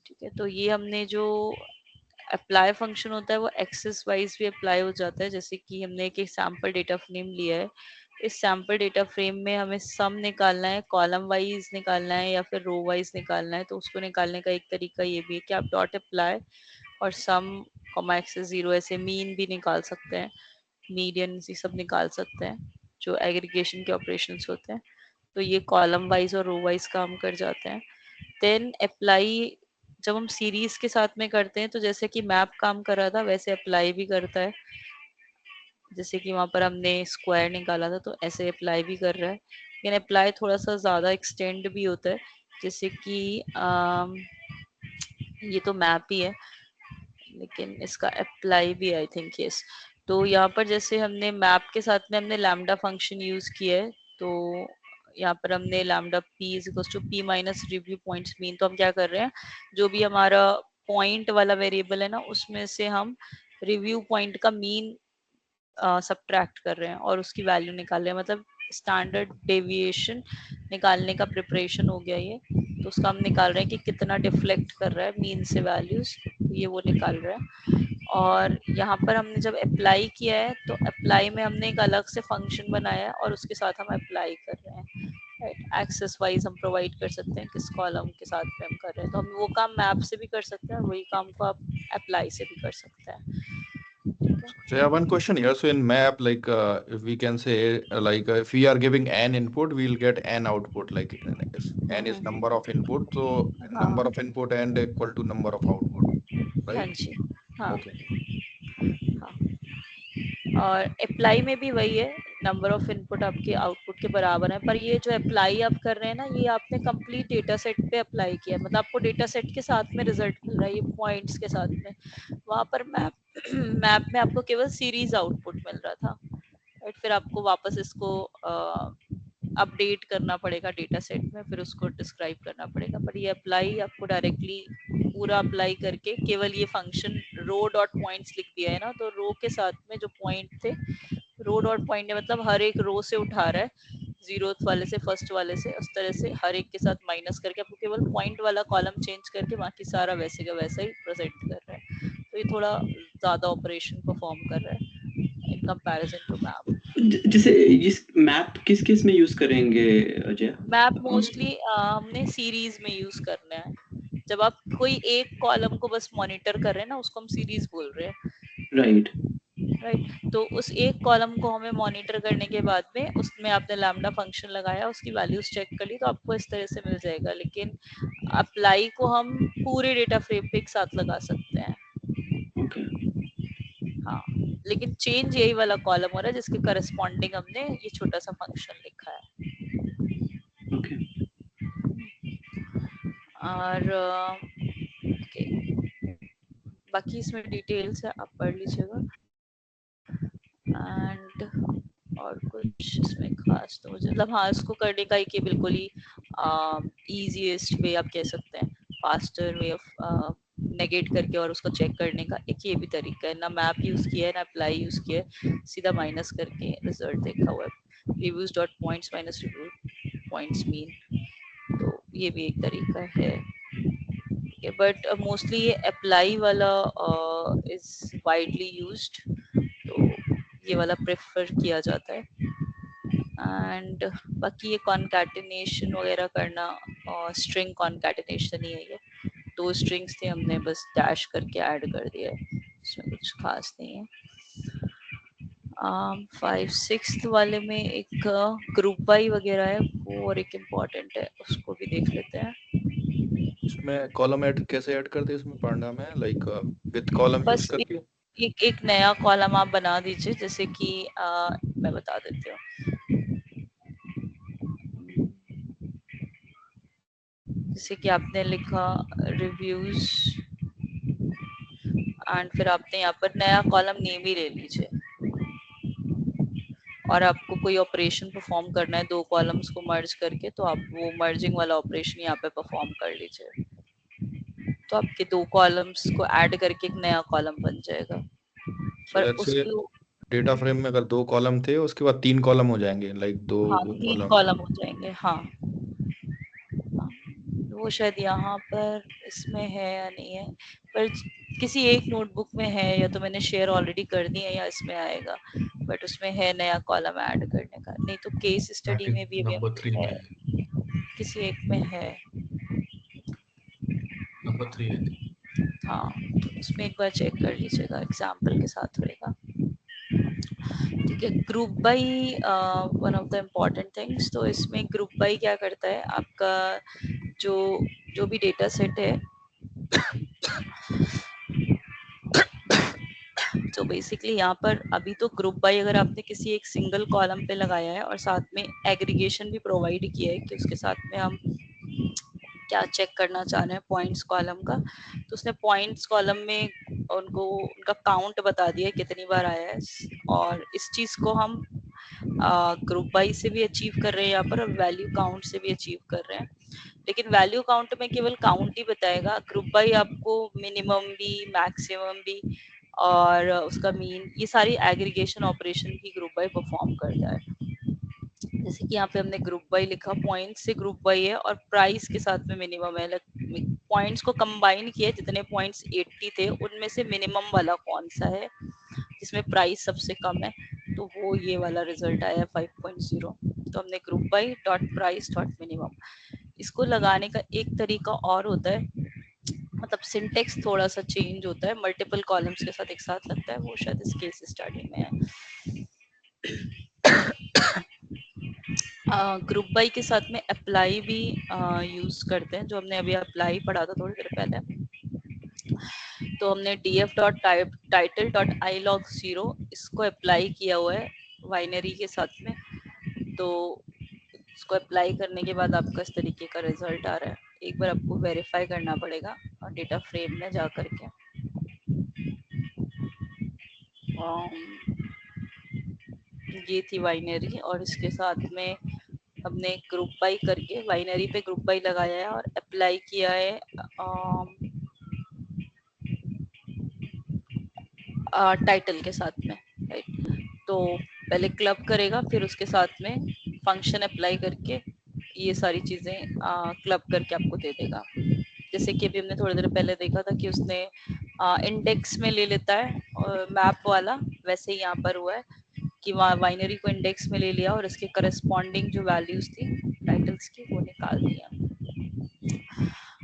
ठीक है, तो ये हमने जो अप्लाई फंक्शन होता है वो एक्सिस वाइज भी अप्लाई हो जाता है, जैसे कि हमने एक सैम्पल डेटा फ्रेम लिया है, इस सैम्पल डेटा फ्रेम में हमें सम निकालना है, कॉलम वाइज निकालना है या फिर रो वाइज निकालना है। तो उसको निकालने का एक तरीका ये भी है कि आप डॉट अप्लाई और सम कॉमा एक्सिस 0, ऐसे मीन भी निकाल सकते हैं, मीडियन, ये सब निकाल सकते हैं जो एग्रीगेशन के ऑपरेशंस होते हैं। तो ये कॉलम वाइज और रो वाइज काम कर जाते हैं। देन अप्लाई जब हम सीरीज के साथ में करते हैं, तो जैसे कि मैप काम कर रहा था वैसे अप्लाई भी करता है, जैसे कि वहां पर हमने स्क्वायर निकाला था तो ऐसे अप्लाई भी कर रहा है। लेकिन अप्लाई थोड़ा सा ज्यादा एक्सटेंड भी होता है, जैसे कि ये तो मैप ही है, लेकिन इसका अप्लाई भी आई थिंक यस। तो यहाँ पर जैसे हमने मैप के साथ में हमने लैम्डा फंक्शन यूज किया है, तो यहाँ पर हमने lambda p is equal to p minus review points mean, तो हम क्या कर रहे हैं, जो भी हमारा पॉइंट वाला वेरिएबल है ना, उसमें से हम रिव्यू पॉइंट का मीन सब्ट्रैक्ट कर रहे हैं और उसकी वैल्यू निकाल रहे हैं, मतलब स्टैंडर्ड डेविएशन निकालने का प्रिपरेशन हो गया ये। तो उसका हम निकाल रहे हैं कि कितना डिफ्लेक्ट कर रहा है मीन से वैल्यूज, ये वो निकाल रहा है। और यहाँ पर हमने जब अप्लाई किया है तो अप्लाई में हमने एक अलग से फंक्शन बनाया है और उसके साथ हम अप्लाई कर रहे हैं, राइट। एक्सेस वाइज हम प्रोवाइड कर सकते हैं किस कॉलम के साथ में हम कर रहे हैं, तो हम वो काम मैप से भी कर सकते हैं और वही काम को आप अप्लाई से भी कर सकते हैं। So yeah, one question here. So in map, like if we can say, like if we are giving n input, we'll get n output. Like n is number of input, so number of input and equal to number of output, हाँ right? जी, हाँ। Okay. और apply में भी वही है, number of input आपके output के बराबर है, पर ये जो अप्लाई आप कर रहे हैं ना, ये आपने कंप्लीट डेटा सेट पे अप्लाई किया है, मतलब आपको डेटा सेट के साथ में रिजल्ट मिल रहा है, ये पॉइंट्स के साथ में। वहां पर मैप मैप में आपको केवल सीरीज आउटपुट मिल रहा था, राइट। फिर आपको वापस इसको अपडेट करना पड़ेगा डेटा सेट में, फिर उसको डिस्क्राइब करना पड़ेगा। पर ये अप्लाई आपको डायरेक्टली पूरा अप्लाई करके केवल ये फंक्शन रो डॉट पॉइंट्स लिख दिया है ना, तो रो के साथ में जो पॉइंट थे, रो डॉट पॉइंट है, मतलब हर एक रो से उठा रहा है, जीरोथ वाले से फर्स्ट वाले से, उस तरह से हर एक के साथ माइनस करके आपको केवल पॉइंट वाला कॉलम चेंज करके बाकी सारा वैसे का वैसा ही प्रेजेंट कर रहा है। तो ये थोड़ा ज्यादा ऑपरेशन परफॉर्म कर रहा है इन कंपैरिजन टू मैप। जैसे इस मैप किस किस में यूज करेंगे अजय? मैप मोस्टली हमने सीरीज में यूज करना है। जब आप कोई एक कॉलम को बस मॉनिटर कर रहे हैं ना, उसको हम सीरीज बोल रहे हैं, राइट। राइट। तो उस एक कॉलम को हमें मॉनिटर करने के बाद में उसमें आपने लैम्डा फंक्शन लगाया, उसकी वैल्यूज चेक कर ली, तो आपको इस तरह से मिल जाएगा। लेकिन अप्लाई को हम पूरे डेटा फ्रेम पे एक साथ लगा सकते हैं, ओके। हाँ। लेकिन चेंज यही वाला कॉलम हो रहा है जिसके करस्पॉन्डिंग हमने ये छोटा सा फंक्शन लिखा है। ओके। और ओके, बाकी इसमें डिटेल्स है, आप पढ़ लीजिएगा। एंड और कुछ इसमें खास तो मुझे मतलब, हाँ, इसको करने का एक ये बिल्कुल ही इजीएस्ट वे आप कह सकते हैं, फास्टर वे ऑफ नेगेट करके और उसको चेक करने का एक ये भी तरीका है। ना मैप यूज किया है ना अप्लाई यूज किया है, सीधा माइनस करके रिजल्ट देखा हुआ है, reviews dot points minus review points mean. तो ये भी एक तरीका है, बट मोस्टली ये अप्लाई वाला इज वाइडली यूज्ड, तो ये वाला प्रेफर किया जाता है। एंड बाकी ये कॉन्कैटिनेशन वगैरह करना, स्ट्रिंग कॉन्कैटिनेशन ही है ये, 2 स्ट्रिंग्स थे, हमने बस डैश करके ऐड कर दिया है, इसमें कुछ खास नहीं है। 5-6 वाले में एक ग्रुप बाई वगैरह है, वो और एक इम्पोर्टेंट है, उसको भी देख लेते हैं। इसमें कॉलम ऐड कैसे ऐड करते हैं इसमें पांडा में, लाइक विद कॉलम यूज बस करके? एक नया कॉलम आप बना दीजिए, जैसे कि मैं बता देती हूँ, जैसे कि आपने लिखा रिव्यूज एंड फिर आपने यहाँ पर नया कॉलम नेम ही ले लीजिए, और आपको कोई ऑपरेशन परफॉर्म करना है 2 कॉलम्स को मर्ज करके, तो आप वो मर्जिंग वाला ऑपरेशन यहाँ पे परफॉर्म कर लीजिए, तो आपके 2 कॉलम्स को ऐड करके एक नया कॉलम बन जाएगा। पर उसको डेटा फ्रेम में अगर 2 कॉलम थे, उसके बाद 3 कॉलम हो जाएंगे, लाइक 2 हाँ, 3 कॉलम हो जाएंगे, हाँ। वो शायद यहाँ पर इसमें है या नहीं है, पर किसी एक नोटबुक में है, या तो मैंने शेयर ऑलरेडी कर दी है या इसमें आएगा, बट उसमें है नया कॉलम ऐड करने का। नहीं तो केस स्टडी में भी नंबर 3 है, में, किसी एक में है, नंबर 3 है। हाँ, तो उसमें एक बार चेक कर लीजिएगा, एग्जाम्पल के साथ होगा। ठीक है, group by one of the important things. तो इसमें ग्रुप बाई क्या करता है, आपका जो भी डेटा सेट है, तो बेसिकली यहाँ पर अभी तो ग्रुप बाई अगर आपने किसी एक सिंगल कॉलम पे लगाया है और साथ में एग्रीगेशन भी प्रोवाइड किया है कि उसके साथ में हम क्या चेक करना चाह रहे हैं पॉइंट्स कॉलम का, तो उसने पॉइंट्स कॉलम में उनको उनका काउंट बता दिया कितनी बार आया है, और इस चीज को हम ग्रुप बाई से भी अचीव कर रहे हैं यहाँ पर और वैल्यू काउंट से भी अचीव कर रहे हैं, लेकिन वैल्यू काउंट में केवल काउंट ही बताएगा। ग्रुप बाई आपको मिनिमम भी, मैक्सिमम भी और उसका मीन, ये सारी एग्रीगेशन ऑपरेशन भी ग्रुप बाई परफॉर्म करता है। जैसे कि यहाँ पे हमने ग्रुप बाई लिखा, पॉइंट से ग्रुप बाई है और प्राइस के साथ में मिनिमम है। पॉइंट्स को कंबाइन किया, जितने पॉइंट्स 80 थे उनमें से मिनिमम वाला कौन सा है जिसमें प्राइस सबसे कम है, तो वो ये वाला रिजल्ट आया 5.0। तो हमने group by dot price dot minimum. इसको लगाने का एक तरीका और होता है, मतलब सिंटेक्स थोड़ा सा चेंज होता है, मल्टीपल कॉलम्स के साथ एक साथ लगता है, वो शायद इस केस स्टडी में है। ग्रुप बाई के साथ में अप्लाई भी यूज करते हैं, जो हमने अभी अप्लाई पढ़ा था थोड़ी देर पहले। तो हमने df.title.ilog0 इसको अप्लाई किया हुआ है बाइनरी के साथ में। तो इसको अप्लाई करने के बाद आपका इस तरीके का रिजल्ट आ रहा है। एक बार आपको वेरीफाई करना पड़ेगा और डेटा फ्रेम में जा करके। ये थी बाइनरी और इसके साथ में हमने ग्रुप बाई करके बाइनरी पे ग्रुप बाई लगाया है और अप्लाई किया है टाइटल के साथ में, राइट। तो पहले क्लब करेगा, फिर उसके साथ में फंक्शन अप्लाई करके ये सारी चीजें क्लब करके आपको दे देगा। जैसे कि अभी हमने थोड़ी देर पहले देखा था कि उसने इंडेक्स में ले लेता है मैप वाला, वैसे ही यहाँ पर हुआ है कि वहाँ बाइनरी को इंडेक्स में ले लिया और इसके करस्पॉन्डिंग जो वैल्यूज थी टाइटल्स की वो निकाल दिया।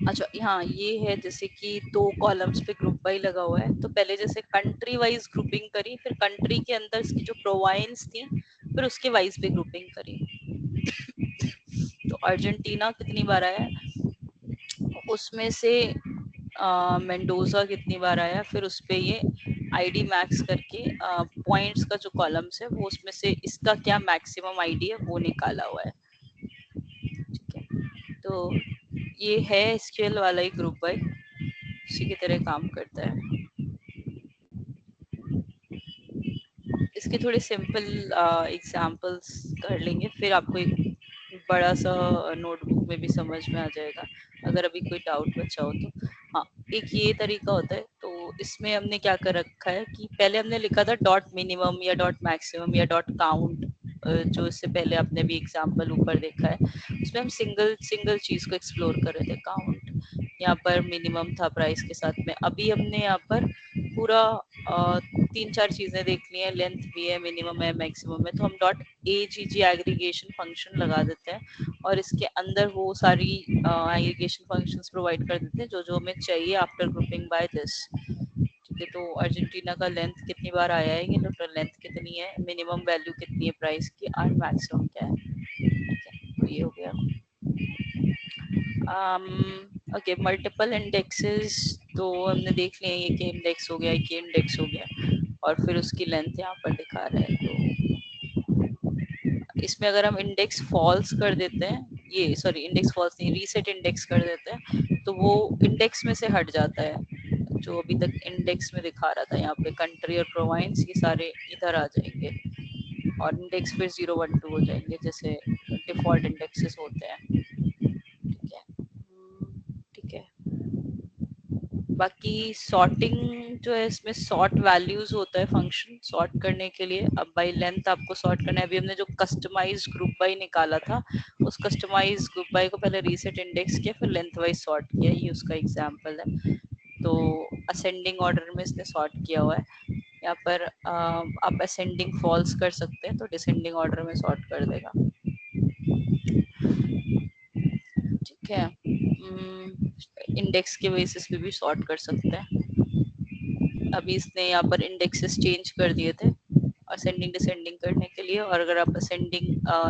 अच्छा, हाँ ये है जैसे कि 2 कॉलम्स पे ग्रुप बाई लगा हुआ है, तो पहले जैसे कंट्री वाइज ग्रुपिंग करी, फिर कंट्री के अंदर इसकी जो प्रोवाइंस थी फिर उसके वाइज पे ग्रुपिंग करी। तो अर्जेंटीना कितनी बार आया, उसमें से मेंडोजा कितनी बार आया, फिर उस पे ये आईडी मैक्स करके पॉइंट्स का जो कॉलम्स है वो उसमें से इसका क्या मैक्सिमम आईडी है वो निकाला हुआ है। ठीक है, तो ये है एसक्यूएल वाला ही ग्रुप बाई, उसी की तरह काम करता है। इसके थोड़े सिंपल एग्जांपल्स कर लेंगे, फिर आपको एक बड़ा सा नोटबुक में भी समझ में आ जाएगा अगर अभी कोई डाउट बचा हो तो। हाँ, एक ये तरीका होता है, तो इसमें हमने क्या कर रखा है कि पहले हमने लिखा था डॉट मिनिमम या डॉट मैक्सिमम या डॉट काउंट, जो इससे पहले आपने भी एग्जांपल ऊपर देखा है, उसमें हम सिंगल चीज को एक्सप्लोर कर रहे थे, काउंट। यहाँ पर मिनिमम था प्राइस के साथ में। अभी हमने यहाँ पर पूरा 3-4 चीजें देख ली हैं, लेंथ भी है, मिनिमम है, मैक्सिमम है, तो हम डॉट AGG एग्रीगेशन फंक्शन लगा देते हैं और इसके अंदर वो सारी एग्रीगेशन फंक्शंस प्रोवाइड कर देते हैं जो जो हमें चाहिए आफ्टर ग्रुपिंग बाय दिस। ठीक है, तो अर्जेंटीना का लेंथ कितनी बार आया है, ये टोटल लेंथ कितनी है, मिनिमम वैल्यू कितनी है प्राइस की और मैक्सिमम क्या है। ठीक है, तो ये हो गया। ओके, मल्टीपल इंडेक्सेस तो हमने देख लिए, ये के इंडेक्स हो गया, ये इंडेक्स हो गया और फिर उसकी लेंथ यहाँ पर दिखा रहा है। तो इसमें अगर हम इंडेक्स फॉल्स कर देते हैं, ये सॉरी इंडेक्स फॉल्स नहीं, रीसेट इंडेक्स कर देते हैं, तो वो इंडेक्स में से हट जाता है। जो अभी तक इंडेक्स में दिखा रहा था यहाँ पे कंट्री और प्रोवाइंस, ये सारे इधर आ जाएंगे और इंडेक्स फिर 0, 1, 2 हो जाएंगे जैसे डिफॉल्ट इंडेक्सेस होते हैं। ठीक है, ठीक है। बाकी सॉर्टिंग जो है, इसमें सॉर्ट वैल्यूज होता है फंक्शन सॉर्ट करने के लिए। अब बाई लेंथ आपको सॉर्ट करना है। अभी हमने जो कस्टमाइज ग्रुप बाई निकाला था, उस कस्टमाइज ग्रुप बाई को पहले रीसेट इंडेक्स किया, फिर लेंथ वाइज सॉर्ट किया, ये उसका एग्जांपल है। तो असेंडिंग ऑर्डर में इसने सॉर्ट किया हुआ है। यहाँ पर आप असेंडिंग फॉल्स कर सकते हैं, तो डिसेंडिंग ऑर्डर में सॉर्ट कर देगा। ठीक है, इंडेक्स के बेसिस पे भी सॉर्ट कर सकते हैं। अभी इसने यहाँ पर इंडेक्सेस चेंज कर दिए थे असेंडिंग डिसेंडिंग करने के लिए, और अगर आप असेंडिंग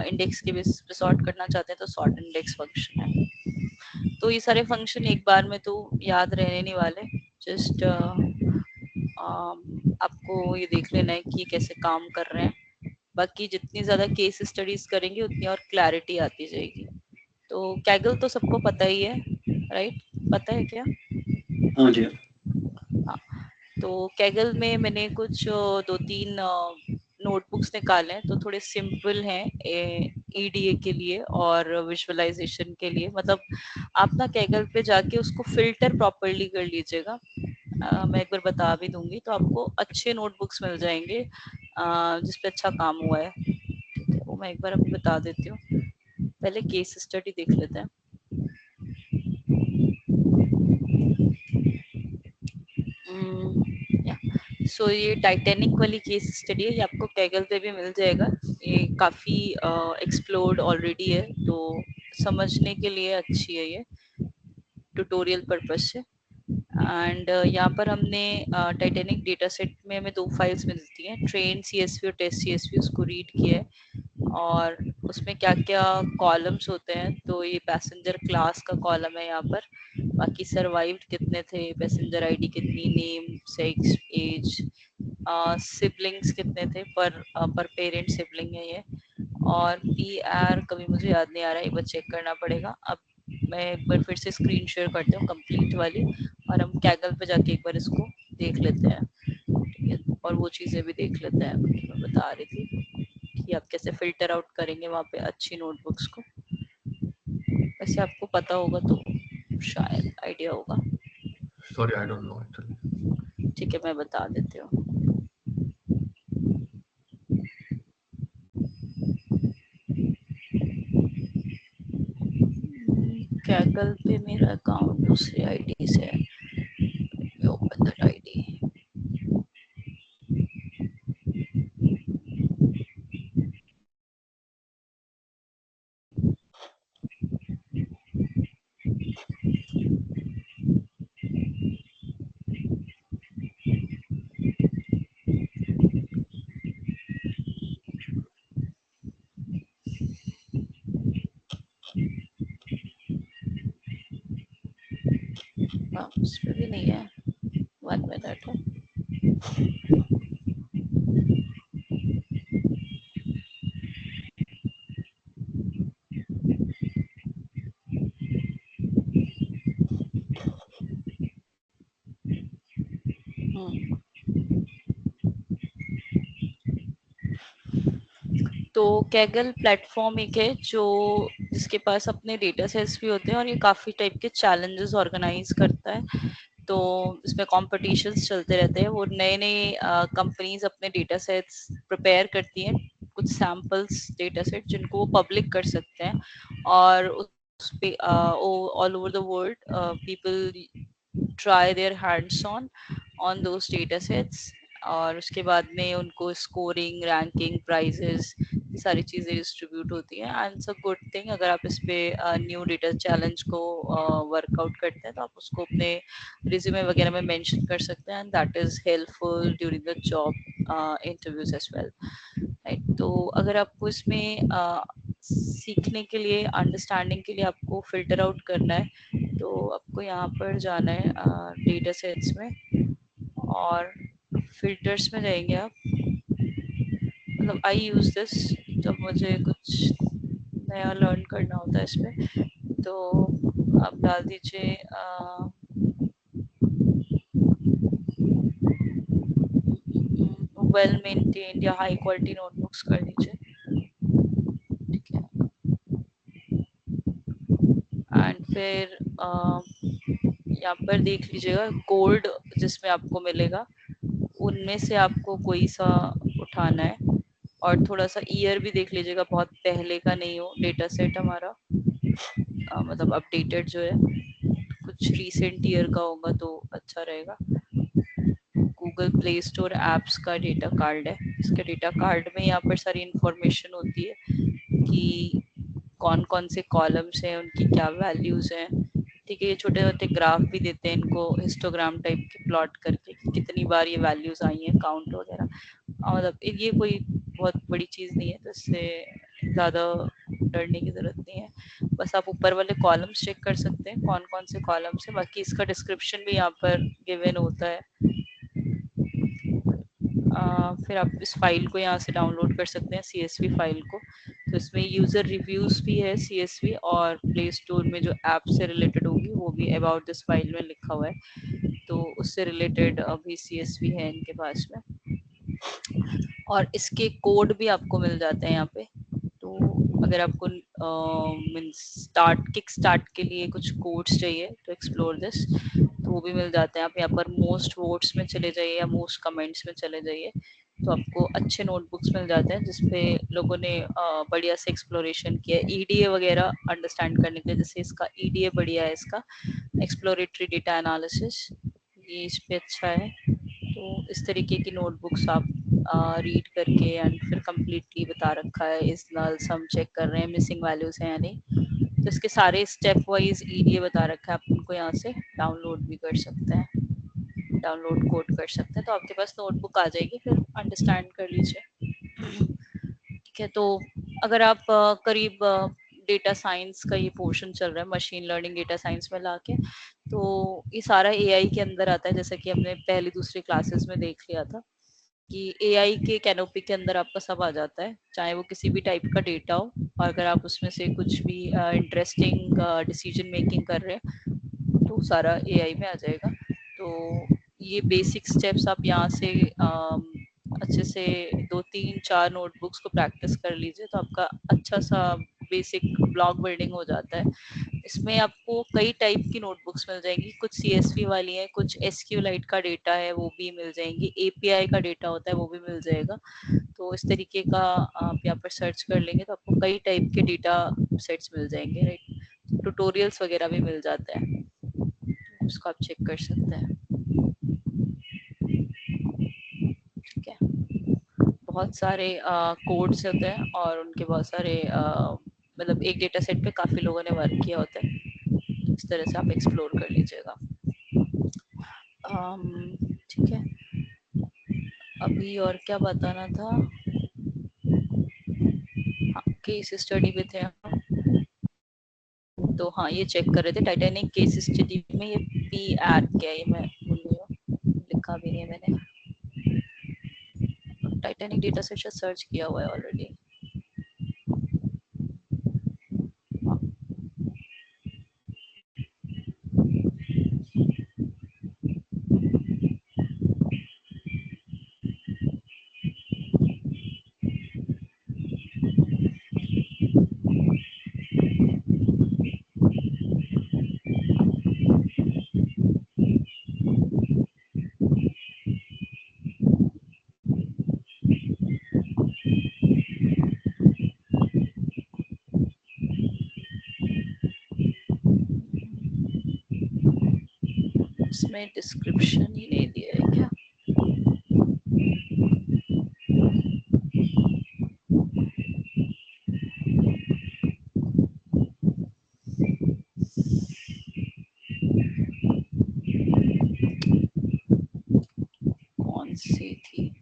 इंडेक्स के बेसिस पे सॉर्ट करना चाहते हैं तो सॉर्ट इंडेक्स फंक्शन है। तो ये सारे फंक्शन एक बार में तो याद रहने नहीं वाले, जस्ट आपको ये देख लेना है कि कैसे काम कर रहे हैं। बाकी जितनी ज्यादा केस स्टडीज करेंगे उतनी और क्लैरिटी आती जाएगी। तो कैगल तो सबको पता ही है, राइट? पता है क्या? हाँ जी। हाँ, तो कैगल में मैंने कुछ 2-3 नोटबुक्स निकाले हैं तो थोड़े सिंपल हैं ईडीए के लिए और विजुअलाइजेशन के लिए। मतलब आप ना कैगल पे जाके उसको फिल्टर प्रॉपरली कर लीजिएगा। मैं एक बार बता भी दूंगी तो आपको अच्छे नोटबुक्स मिल जाएंगे जिसपे अच्छा काम हुआ है। ठीक है, वो मैं एक बार आपको बता देती हूँ। पहले केस स्टडी देख लेते हैं। सो ये टाइटैनिक वाली केस स्टडी है, ये आपको कैगल पे भी मिल जाएगा। ये काफी एक्सप्लोर्ड ऑलरेडी है तो समझने के लिए अच्छी है ये ट्यूटोरियल पर्पस से। एंड यहाँ पर हमने टाइटैनिक डेटा सेट में हमें 2 फाइल्स मिलती हैं, ट्रेन सीएसवी और टेस्ट सीएसवी, उसको रीड किया है। और उसमें क्या क्या कॉलम्स होते हैं, तो ये पैसेंजर क्लास का कॉलम है यहाँ पर। बाकी सर्वाइव्ड कितने थे, पैसेंजर आईडी कितनी, नेम, सेक्स, एज, सिबलिंग्स कितने थे, पर पेरेंट सिबलिंग है ये। और पी आर कभी मुझे याद नहीं आ रहा है, एक बार चेक करना पड़ेगा। अब मैं एक बार फिर से स्क्रीन शेयर करती हूँ कंप्लीट वाली, और हम कैगल पे जाके एक बार इसको देख लेते हैं। ठीक है, और वो चीजें भी देख लेते हैं मैं बता रही थी कि आप कैसे फिल्टर आउट करेंगे वहाँ पे अच्छी नोटबुक्स को। वैसे आपको पता होगा तो शायद आइडिया होगा। Sorry, I don't know actually. ठीक है, मैं बता देती हूँ। कैगल पे मेरा अकाउंट दूसरी आईडी से है, ओपन दैट आईडी। उस पे भी नहीं है, 1 मिनट है। तो कैगल प्लेटफॉर्म एक है जो जिसके पास अपने डेटा सेट्स भी होते हैं और ये काफी टाइप के चैलेंजेस ऑर्गेनाइज करता है। तो इसमें कॉम्पिटिशन्स चलते रहते हैं, वो नए नए कंपनीज अपने डेटा सेट्स प्रिपेयर करती हैं, कुछ सैम्पल्स डेटा सेट जिनको वो पब्लिक कर सकते हैं। और उस पे all over the world people try their hands on those data sets, और उसके बाद में उनको स्कोरिंग, रैंकिंग, प्राइजेस, सारी चीजें डिस्ट्रीब्यूट होती हैं। And it's a good thing, अगर आप इस पे न्यू डेटा चैलेंज को वर्कआउट करते हैं तो आप उसको अपने रिज्यूमे वगैरह में मेंशन कर सकते हैं, and that is helpful during the job interviews as well. Right, तो अगर आपको इसमें सीखने के लिए, अंडरस्टैंडिंग के लिए आपको फिल्टर आउट करना है तो आपको यहाँ पर जाना है डेटा सेट्स में, और फिल्टर्स में जाएंगे आप। मतलब आई यूज दिस जब मुझे कुछ नया लर्न करना होता है इसमें, तो आप डाल दीजिए वेल मेंटेन्ड या हाई क्वालिटी नोटबुक्स कर दीजिए। ठीक है, एंड फिर यहाँ पर देख लीजिएगा कोड जिसमें आपको मिलेगा, उनमें से आपको कोई सा उठाना है, और थोड़ा सा ईयर भी देख लीजिएगा, बहुत पहले का नहीं हो डेटा सेट हमारा, मतलब अपडेटेड जो है, कुछ रीसेंट ईयर का होगा तो अच्छा रहेगा। गूगल प्ले स्टोर एप्स का डेटा कार्ड है, इसके डेटा कार्ड में यहाँ पर सारी इंफॉर्मेशन होती है कि कौन कौन से कॉलम्स हैं, उनकी क्या वैल्यूज हैं। ठीक है, ये छोटे छोटे ग्राफ भी देते हैं इनको हिस्टोग्राम टाइप के प्लॉट करके, कितनी बार ये वैल्यूज आई हैं, काउंट वगैरह। मतलब ये कोई बहुत बड़ी चीज नहीं है, तो इससे ज्यादा डरने की जरूरत नहीं है। बस आप ऊपर वाले कॉलम्स चेक कर सकते हैं कौन कौन से कॉलम्स है, बाकी इसका डिस्क्रिप्शन भी यहाँ पर गिवन होता है। फिर आप इस फाइल को यहाँ से डाउनलोड कर सकते हैं, CSV फाइल को। तो इसमें यूजर रिव्यूज भी है CSV, और प्ले स्टोर में जो ऐप से रिलेटेड होगी वो भी अबाउट दिस फाइल में लिखा हुआ है, तो उससे रिलेटेड अभी CSV है इनके पास में। और इसके कोड भी आपको मिल जाते हैं यहाँ पे। तो अगर आपको किक स्टार्ट के लिए कुछ कोड्स चाहिए तो एक्सप्लोर दिस, तो वो भी मिल जाते हैं। आप यहाँ पर मोस्ट वोट्स में चले जाइए या मोस्ट कमेंट्स में चले जाइए, तो आपको अच्छे नोटबुक्स मिल जाते हैं जिसपे लोगों ने बढ़िया से एक्सप्लोरेशन किया है ईडीए वगैरह अंडरस्टैंड करने के लिए। जैसे इसका ईडीए बढ़िया है, इसका एक्सप्लोरेटरी डेटा एनालिसिस, ये इस पे अच्छा है। तो इस तरीके की नोटबुक्स आप रीड करके एंड फिर कम्प्लीटली बता रखा है, इस नल सम चेक कर रहे हैं मिसिंग वैल्यूज हैं या नहीं, तो इसके सारे स्टेप वाइज ईडीए बता रखा है। आप उनको यहाँ से डाउनलोड भी कर सकते हैं, डाउनलोड कोड कर सकते हैं, तो आपके पास नोटबुक आ जाएगी, फिर अंडरस्टैंड कर लीजिए। ठीक है, तो अगर आप करीब डेटा साइंस का ये पोर्शन चल रहा है मशीन लर्निंग डेटा साइंस में लाके, तो ये सारा एआई के अंदर आता है, जैसा कि हमने पहली दूसरी क्लासेस में देख लिया था कि एआई के कैनोपी के अंदर आपका सब आ जाता है, चाहे वो किसी भी टाइप का डेटा हो, और अगर आप उसमें से कुछ भी इंटरेस्टिंग डिसीजन मेकिंग कर रहे हैं तो सारा एआई में आ जाएगा। तो ये बेसिक स्टेप्स आप यहाँ से अच्छे से 2-3-4 नोटबुक्स को प्रैक्टिस कर लीजिए, तो आपका अच्छा सा बेसिक ब्लॉग बिल्डिंग हो जाता है। इसमें आपको कई टाइप की नोटबुक्स मिल जाएंगी, कुछ सीएसवी वाली है, कुछ एसक्यूएलाइट का डेटा है वो भी मिल जाएंगी, एपीआई का डेटा होता है वो भी मिल जाएगा। तो इस तरीके का आप यहाँ पर सर्च कर लेंगे तो आपको कई टाइप के डेटा सेट्स मिल जाएंगे, राइट। ट्यूटोरियल्स वगैरह भी मिल जाते हैं, उसको आप चेक कर सकते हैं। ठीक है, बहुत सारे कोड्स होते हैं और उनके बहुत सारे मतलब एक डेटा सेट पे काफी लोगों ने वर्क किया होता है, इस तरह से आप एक्सप्लोर कर लीजिएगा। ठीक है, अभी और क्या बताना था, हाँ केस स्टडी पे थे हम, तो हाँ ये चेक कर रहे थे टाइटैनिक केस स्टडी में, ये पी एड क्या है, ये मैं भूल गई हूँ, लिखा भी नहीं है मैंने, टाइटैनिक डेटा सेट सर्च किया हुआ है ऑलरेडी। इसमें डिस्क्रिप्शन ही नहीं दिया है क्या? कौन सी थी?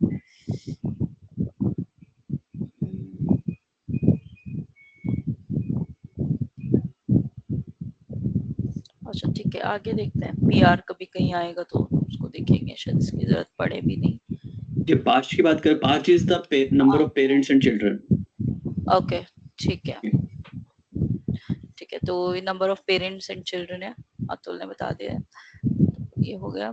अच्छा ठीक है, आगे देखते हैं, पीआर कभी कहीं आएगा तो उसको देखेंगे, शायद इसकी जरूरत पड़े भी नहीं। ये पास्ट की बात करें, past is the number of parents and children. Okay ठीक है, ठीक है, तो ये number of parents and children है, अतुल ने बता दिया है, ये हो गया।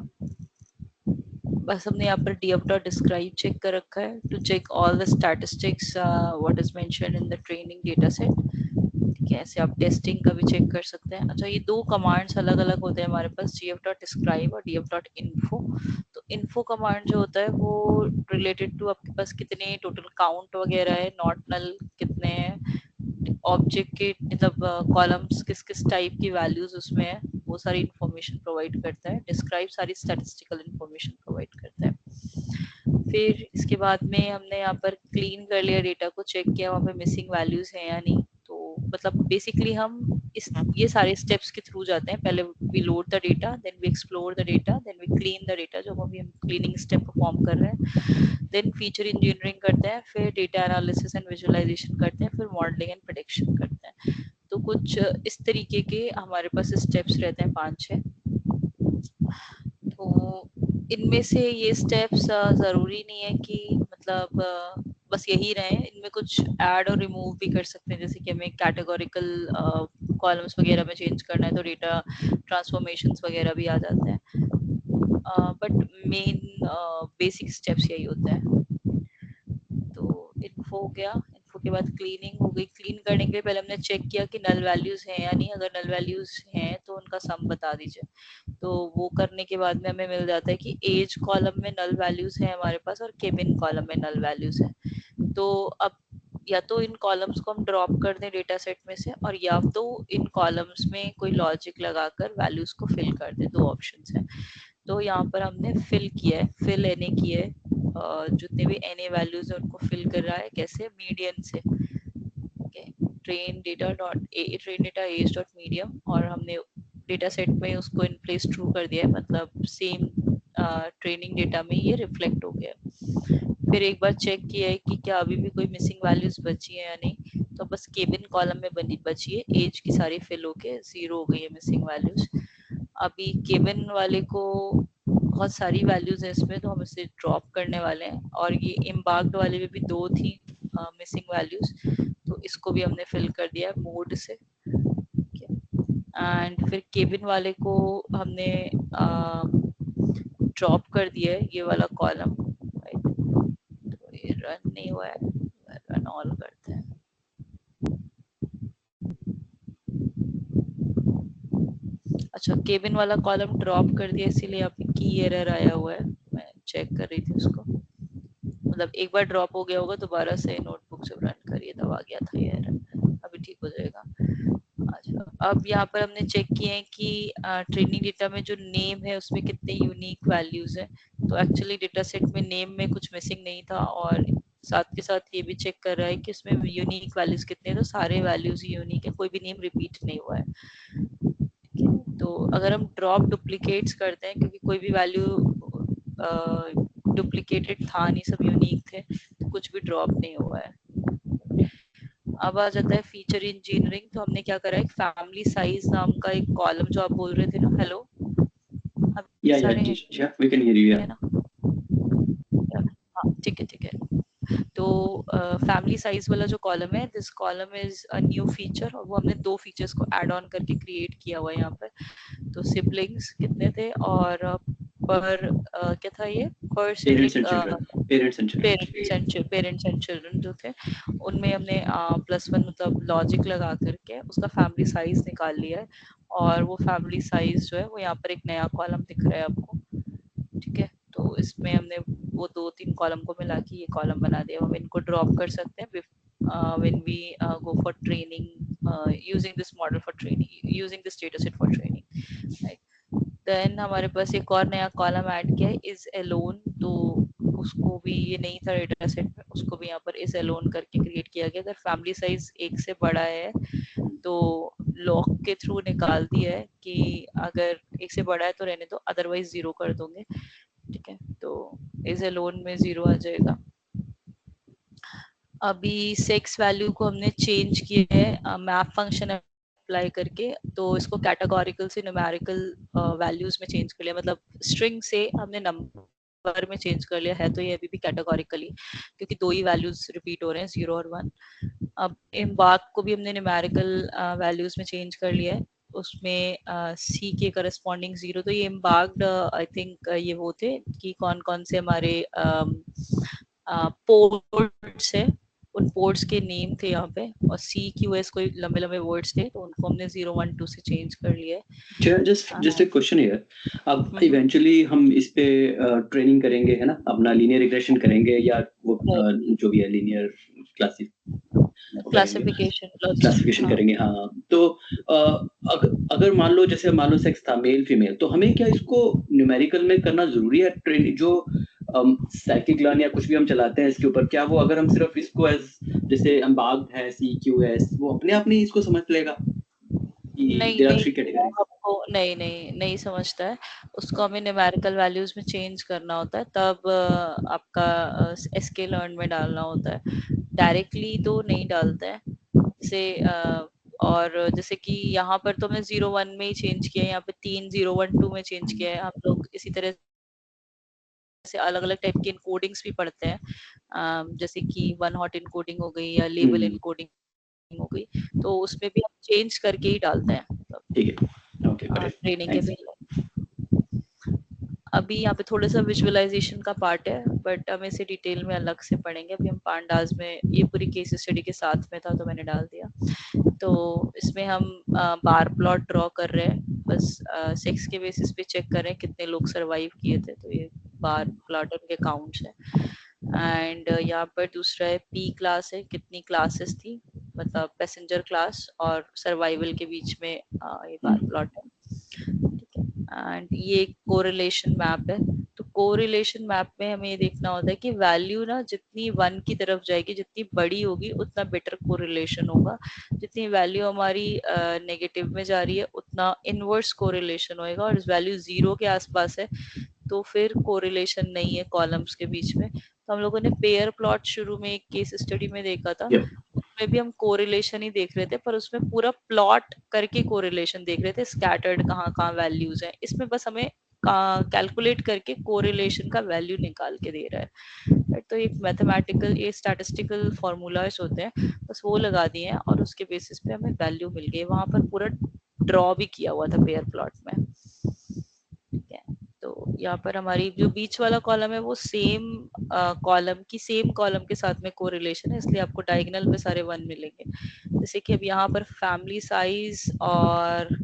बस हमने यहाँ पर df.describe चेक कर रखा है to check all the statistics what is mentioned in the training data set. ठीक है, ऐसे आप टेस्टिंग का भी चेक कर सकते हैं। अच्छा, ये दो कमांड्स अलग अलग होते हैं हमारे पास, df.describe और df.info। तो info कमांड जो होता है वो रिलेटेड टू आपके पास कितने टोटल काउंट वगैरह है, नॉट नल कितने हैं, ऑब्जेक्ट के मतलब कॉलम्स किस किस टाइप की वैल्यूज उसमें है, वो सारी इंफॉर्मेशन प्रोवाइड करता है। डिस्क्राइब सारी स्टैटिस्टिकल इंफॉर्मेशन प्रोवाइड करता है। फिर इसके बाद में हमने यहाँ पर क्लीन कर लिया डेटा को, चेक किया वहाँ पे मिसिंग वैल्यूज हैं या नहीं। तो मतलब बेसिकली हम ये सारे स्टेप्स के थ्रू जाते हैं। पहले we load the data, then we explore the data, then we clean the data, जो अभी हम क्लीनिंग स्टेप परफॉर्म कर रहे हैं, देन फीचर इंजीनियरिंग करते हैं, फिर डेटा एनालिसिस एंड विजुअलाइजेशन करते हैं, फिर मॉडलिंग एंड प्रेडिक्शन करते हैं। तो कुछ इस तरीके के हमारे पास स्टेप्स रहते हैं 5-6। तो इनमें से ये स्टेप्स जरूरी नहीं है कि मतलब बस यही रहे, इनमें कुछ ऐड और रिमूव भी कर सकते हैं। जैसे कि हमें कैटेगोरिकल कॉलम्स वगैरह में चेंज करना है तो डेटा ट्रांसफॉर्मेशंस वगैरह भी आ जाते हैं, बट मेन बेसिक स्टेप्स यही होते हैं। हो गया, इन्फो के बाद क्लीनिंग हो गई। क्लीन करने के लिए पहले हमने चेक किया कि नल वैल्यूज हैं या नहीं, अगर नल वैल्यूज हैं तो उनका सम बता दीजिए। तो वो करने के बाद में हमें मिल जाता है कि एज कॉलम में नल वैल्यूज हैं हमारे पास और केबिन कॉलम में नल वैल्यूज हैं। तो अब या तो इन कॉलम्स को हम ड्रॉप कर दें डेटा सेट में से, और या तो इन कॉलम्स में कोई लॉजिक लगाकर वैल्यूज को फिल कर दें। दो ऑप्शंस हैं। तो यहाँ पर हमने फिल किया है, फिल एनए किया है, जितने भी एनए वैल्यूज है उनको फिल कर रहा है। कैसे? मीडियन से। Train data as dot medium, और हमने डेटा सेट में उसको इन प्लेस ट्रू कर दिया है, मतलब सेम ट्रेनिंग डेटा में ये रिफ्लेक्ट हो गया। फिर एक बार चेक किया है कि क्या अभी भी कोई मिसिंग वैल्यूज बची है या नहीं। तो बस केबिन कॉलम में बची है, एज की सारी फिल होके 0 हो गई है मिसिंग वैल्यूज। अभी केबिन वाले को बहुत सारी वैल्यूज है इसमें, तो हम इसे ड्रॉप करने वाले हैं। और ये एम्बार्क्ड वाले में भी 2 थी मिसिंग वैल्यूज, तो इसको भी हमने फिल कर दिया है मोड से। एंड फिर केबिन वाले को हमने ड्रॉप कर दिया है, ये वाला कॉलम। तो ये रन नहीं हुआ है, रन ऑल करते हैं। अच्छा, केबिन वाला कॉलम ड्रॉप कर दिया, इसीलिए यहाँ पे की एरर आया हुआ है। मैं चेक कर रही थी उसको, मतलब एक बार ड्रॉप हो गया होगा, दोबारा से नोटबुक से रन करिए तब आ गया था ये एरर। अभी ठीक हो जाएगा। अच्छा, अब यहाँ पर हमने चेक किए हैं कि ट्रेनिंग डेटा में जो नेम है उसमें कितने यूनिक वैल्यूज हैं। तो एक्चुअली डेटा सेट में नेम में कुछ मिसिंग नहीं था, और साथ के साथ ये भी चेक कर रहा है कि इसमें यूनिक वैल्यूज कितने हैं। तो सारे वैल्यूज यूनिक है, कोई भी नेम रिपीट नहीं हुआ है। तो अगर हम ड्रॉप डुप्लीकेट्स करते हैं, क्योंकि कोई भी वैल्यू डुप्लीकेटेड था नहीं, सब यूनिक थे, तो कुछ भी ड्रॉप नहीं हुआ है। अब आ जाता है फीचर इंजीनियरिंग। तो हमने क्या करा है, फैमिली साइज नाम का एक कॉलम, जो आप बोल रहे थे ना, hello we can hear you, है ना? हाँ, ठीक है। तो फैमिली साइज वाला जो कॉलम है, this column is a new feature, और वो हमने 2 फीचर्स को ऐड ऑन करके क्रिएट किया हुआ है यहाँ पर। तो सिबलिंग्स कितने थे, और पर क्या था ये, पेरेंट्स एंड चिल्ड्रन जो थे, उनमें हमने +1 मतलब लॉजिक लगा करके उसका फैमिली साइज निकाल लिया है। और वो फैमिली साइज जो है वो यहाँ पर एक नया कॉलम दिख रहा है आपको। ठीक है, तो इसमें हमने वो 2-3 कॉलम को मिला के ये कॉलम बना दिया। हम इनको ड्रॉप कर सकते हैं when we go for training, using this model for training, using this dataset for training, right? Then हमारे पास एक और नया कॉलम ऐड किया है, इज अलोन। तो उसको भी, ये नहीं था डेटा सेट में, उसको भी यहाँ पर इज अलोन करके क्रिएट किया गया। अगर फैमिली साइज 1 से बड़ा है तो लॉक के थ्रू निकाल दिया है कि अगर 1 से बड़ा है तो रहने दो, अदरवाइज 0 कर दोगे। ठीक है, तो इज अलोन में 0 आ जाएगा। अभी सेक्स वैल्यू को हमने चेंज किया है मैप फंक्शन अप्लाई करके। तो इसको कैटेगोरिकल से न्यूमेरिकल वैल्यूज में चेंज कर लिया, मतलब स्ट्रिंग से हमने नंबर में चेंज कर लिया है। तो ये अभी भी कैटेगोरिकली, क्योंकि 2 ही वैल्यूज रिपीट हो रहे हैं, 0 और 1। अब एम्बार्क को भी हमने न्यूमेरिकल वैल्यूज में चेंज कर लिया है, उसमें सी के करस्पॉन्डिंग 0। तो ये एम्बार्क्ड आई थिंक ये वो थे कि कौन कौन से हमारे पोर्ट्स है, उन पोर्ट्स के नेम थे यहाँ पे, और CQS कोई लंबे लंबे वर्ड्स थे, तो उनको हमने 0, 1, 2 से चेंज कर लिया है। just a question here. अब इवेंचुअली हम इस पे ट्रेनिंग करेंगे, है ना, अपना लीनियर रिग्रेशन करेंगे, या वो जो भी है लीनियर क्लासिफिकेशन करेंगे। हाँ, तो अगर मान लो, जैसे मान लो सेक्स था मेल फीमेल, तो हमें क्या इसको न्यूमेरिकल में करना जरूरी है? ट्रेनिंग जो साइकिक लर्न या कुछ भी हम चलाते हैं इसके ऊपर, क्या वो अगर हम सिर्फ इसको एज जैसे एम्बार्क्ड है CQS, वो अपने आप नहीं इसको समझ लेगा? नहीं समझता है, उसको हमें न्यूमेरिकल वैल्यूज में चेंज करना होता है, तब आपका SK लर्न में डालना होता है, डायरेक्टली तो नहीं डालता है। जैसे और जैसे कि यहाँ पर तो मैं 0, 1 में ही चेंज किया है, यहाँ पे 3, 0, 1, 2 में चेंज किया है। हम लोग इसी तरह से अलग अलग टाइप की इनकोडिंग्स भी पढ़ते हैं, जैसे कि 1 हॉट इनकोडिंग हो गई या लेबल इनकोडिंग हो गई, तो उसमें भी हम चेंज करके ही डालते हैं। ठीक है, ओके, ट्रेनिंग के पहले। अभी यहाँ पे थोड़ा सा विजुअलाइजेशन का पार्ट है, बट हम इसे डिटेल में अलग से पढ़ेंगे। अभी हम पांडास में, ये पूरी केस स्टडी के साथ में था तो मैंने डाल दिया। तो इसमें हम बार प्लॉट ड्रॉ कर रहे हैं, बस सेक्स के बेसिस पे चेक कर रहे हैं कितने लोग सरवाइव किए थे, तो ये बार प्लॉट उनके काउंट्स है। एंड यहाँ पर दूसरा है पी क्लास है, कितनी क्लासेस थी, मतलब पैसेंजर क्लास और सर्वाइवल के बीच में ये बार प्लॉट है, ठीक है। एंड ये कोरिलेशन मैप है। तो कोरिलेशन मैप में हमें ये देखना होता है कि वैल्यू ना जितनी 1 की तरफ जाएगी, जितनी बड़ी होगी उतना बेटर कोरिलेशन होगा, जितनी वैल्यू हमारी नेगेटिव में जा रही है उतना इनवर्स कोरिलेशन होएगा, और वैल्यू 0 के आसपास है तो फिर कोरिलेशन नहीं है कॉलम्स के बीच में। तो हम लोगों ने पेयर प्लॉट शुरू में एक केस स्टडी में देखा था, उसमें भी हम कोरिलेशन ही देख रहे थे, पर उसमें पूरा प्लॉट करके कोरिलेशन देख रहे थे, स्कैटर्ड कहाँ कहाँ वैल्यूज हैं। इसमें बस हमें कैलकुलेट करके कोरिलेशन का वैल्यू निकाल के दे रहा है। तो एक मैथमेटिकल, ये स्टैटिस्टिकल फॉर्मूलाज होते हैं, बस वो लगा दिए हैं और उसके बेसिस पे हमें वैल्यू मिल गई। वहां पर पूरा ड्रॉ भी किया हुआ था पेयर प्लॉट में, ठीक है। तो यहाँ पर हमारी जो बीच वाला कॉलम है वो सेम कॉलम की सेम कॉलम के साथ में कोरिलेशन है, इसलिए आपको डायगोनल में सारे 1 मिलेंगे। जैसे कि अब यहाँ पर फैमिली साइज और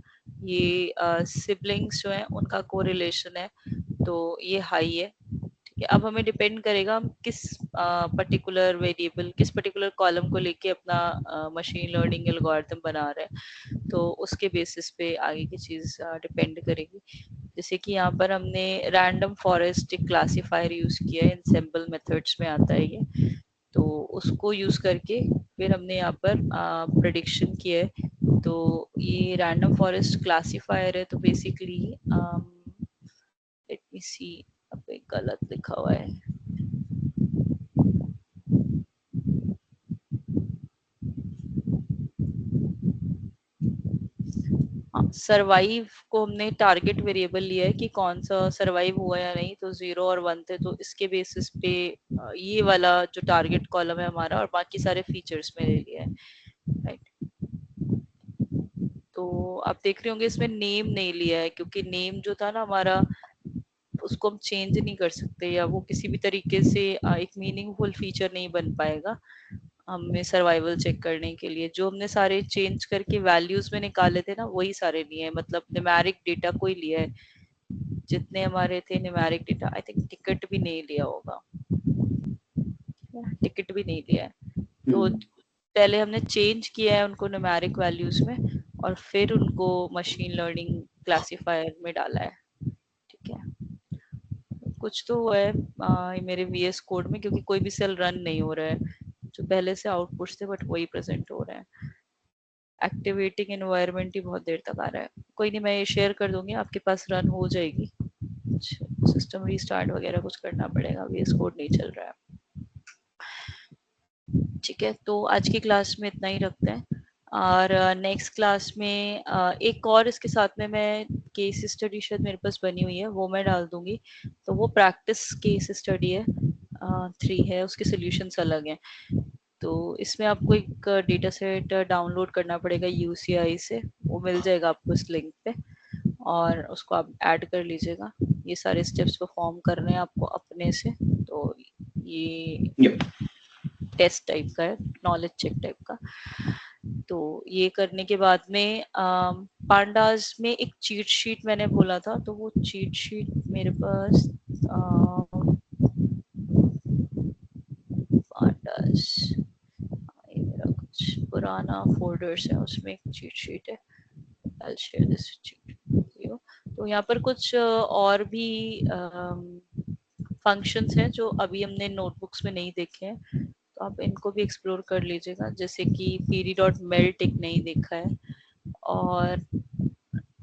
ये सिबलिंग्स जो है उनका कोरिलेशन है, तो ये हाई है, ठीक है। अब हमें डिपेंड करेगा हम किस पर्टिकुलर वेरिएबल, किस पर्टिकुलर कॉलम को लेके अपना मशीन लर्निंग एल्गोरिथम बना रहे हैं, तो उसके बेसिस पे आगे की चीज डिपेंड करेगी। जैसे कि यहाँ पर हमने रैंडम फॉरेस्ट एक क्लासिफायर यूज किया है, एनसेम्बल मेथड्स में आता है ये, तो उसको यूज करके फिर हमने यहाँ पर प्रेडिक्शन किया है। तो ये रैंडम फॉरेस्ट क्लासिफायर है, तो बेसिकली लेट मी सी, अब एक गलत लिखा हुआ है, सरवाइव को हमने टारगेट वेरिएबल लिया है कि कौन सा सरवाइव हुआ या नहीं, तो 0 और 1 थे, तो इसके बेसिस पे ये वाला जो टारगेट कॉलम है हमारा, और बाकी सारे फीचर्स में ले लिया है, राइट। तो आप देख रहे होंगे इसमें नेम नहीं लिया है, क्योंकि नेम जो था ना हमारा, उसको हम चेंज नहीं कर सकते, या वो किसी भी तरीके से एक मीनिंगफुल फीचर नहीं बन पाएगा हमें सर्वाइवल चेक करने के लिए। जो हमने सारे चेंज करके वैल्यूज में निकाले थे ना, वही सारे लिए हैं, मतलब न्यूमेरिक डेटा कोई लिया है, जितने हमारे थे numeric data. I think ticket भी नहीं लिया होगा, टिकट भी नहीं लिया है। तो पहले हमने चेंज किया है उनको न्यूमेरिक वैल्यूज में, और फिर उनको मशीन लर्निंग क्लासिफायर में डाला है, ठीक है। कुछ तो हुआ है मेरे वीएस कोड में, क्योंकि कोई भी सेल रन नहीं हो रहा है, जो पहले से आउटपुट्स थे बट वही प्रेजेंट हो रहे हैं। एक्टिवेटिंग एनवायरनमेंट ही बहुत देर तक आ रहा है, कोई नहीं, मैं ये शेयर कर दूंगी, आपके पास रन हो जाएगी। सिस्टम रीस्टार्ट वगैरह कुछ करना पड़ेगा, वीएस कोड नहीं चल रहा है, ठीक है। तो आज की क्लास में इतना ही रखते हैं, और नेक्स्ट क्लास में एक और इसके साथ में मैं केस स्टडी शायद मेरे पास बनी हुई है, वो मैं डाल दूंगी। तो वो प्रैक्टिस केस स्टडी है, 3 है, उसके सॉल्यूशंस अलग हैं। तो इसमें आपको एक डेटा सेट डाउनलोड करना पड़ेगा UCI से, वो मिल जाएगा आपको इस लिंक पे, और उसको आप ऐड कर लीजिएगा। ये सारे स्टेप्स परफॉर्म करने हैं आपको अपने से, तो ये टेस्ट टाइप का है, नॉलेज चेक टाइप का। तो ये करने के बाद में पांडास में एक चीट शीट मैंने बोला था, तो वो चीट शीट मेरे पास पांडास, ये मेरा कुछ पुराना फोल्डर्स है, उसमें एक चीट शीट है। I'll share this cheat with you. तो यहाँ पर कुछ और भी फंक्शंस हैं जो अभी हमने नोटबुक्स में नहीं देखे हैं, तो आप इनको भी एक्सप्लोर कर लीजिएगा। जैसे कि pd.melt एक नहीं देखा है, और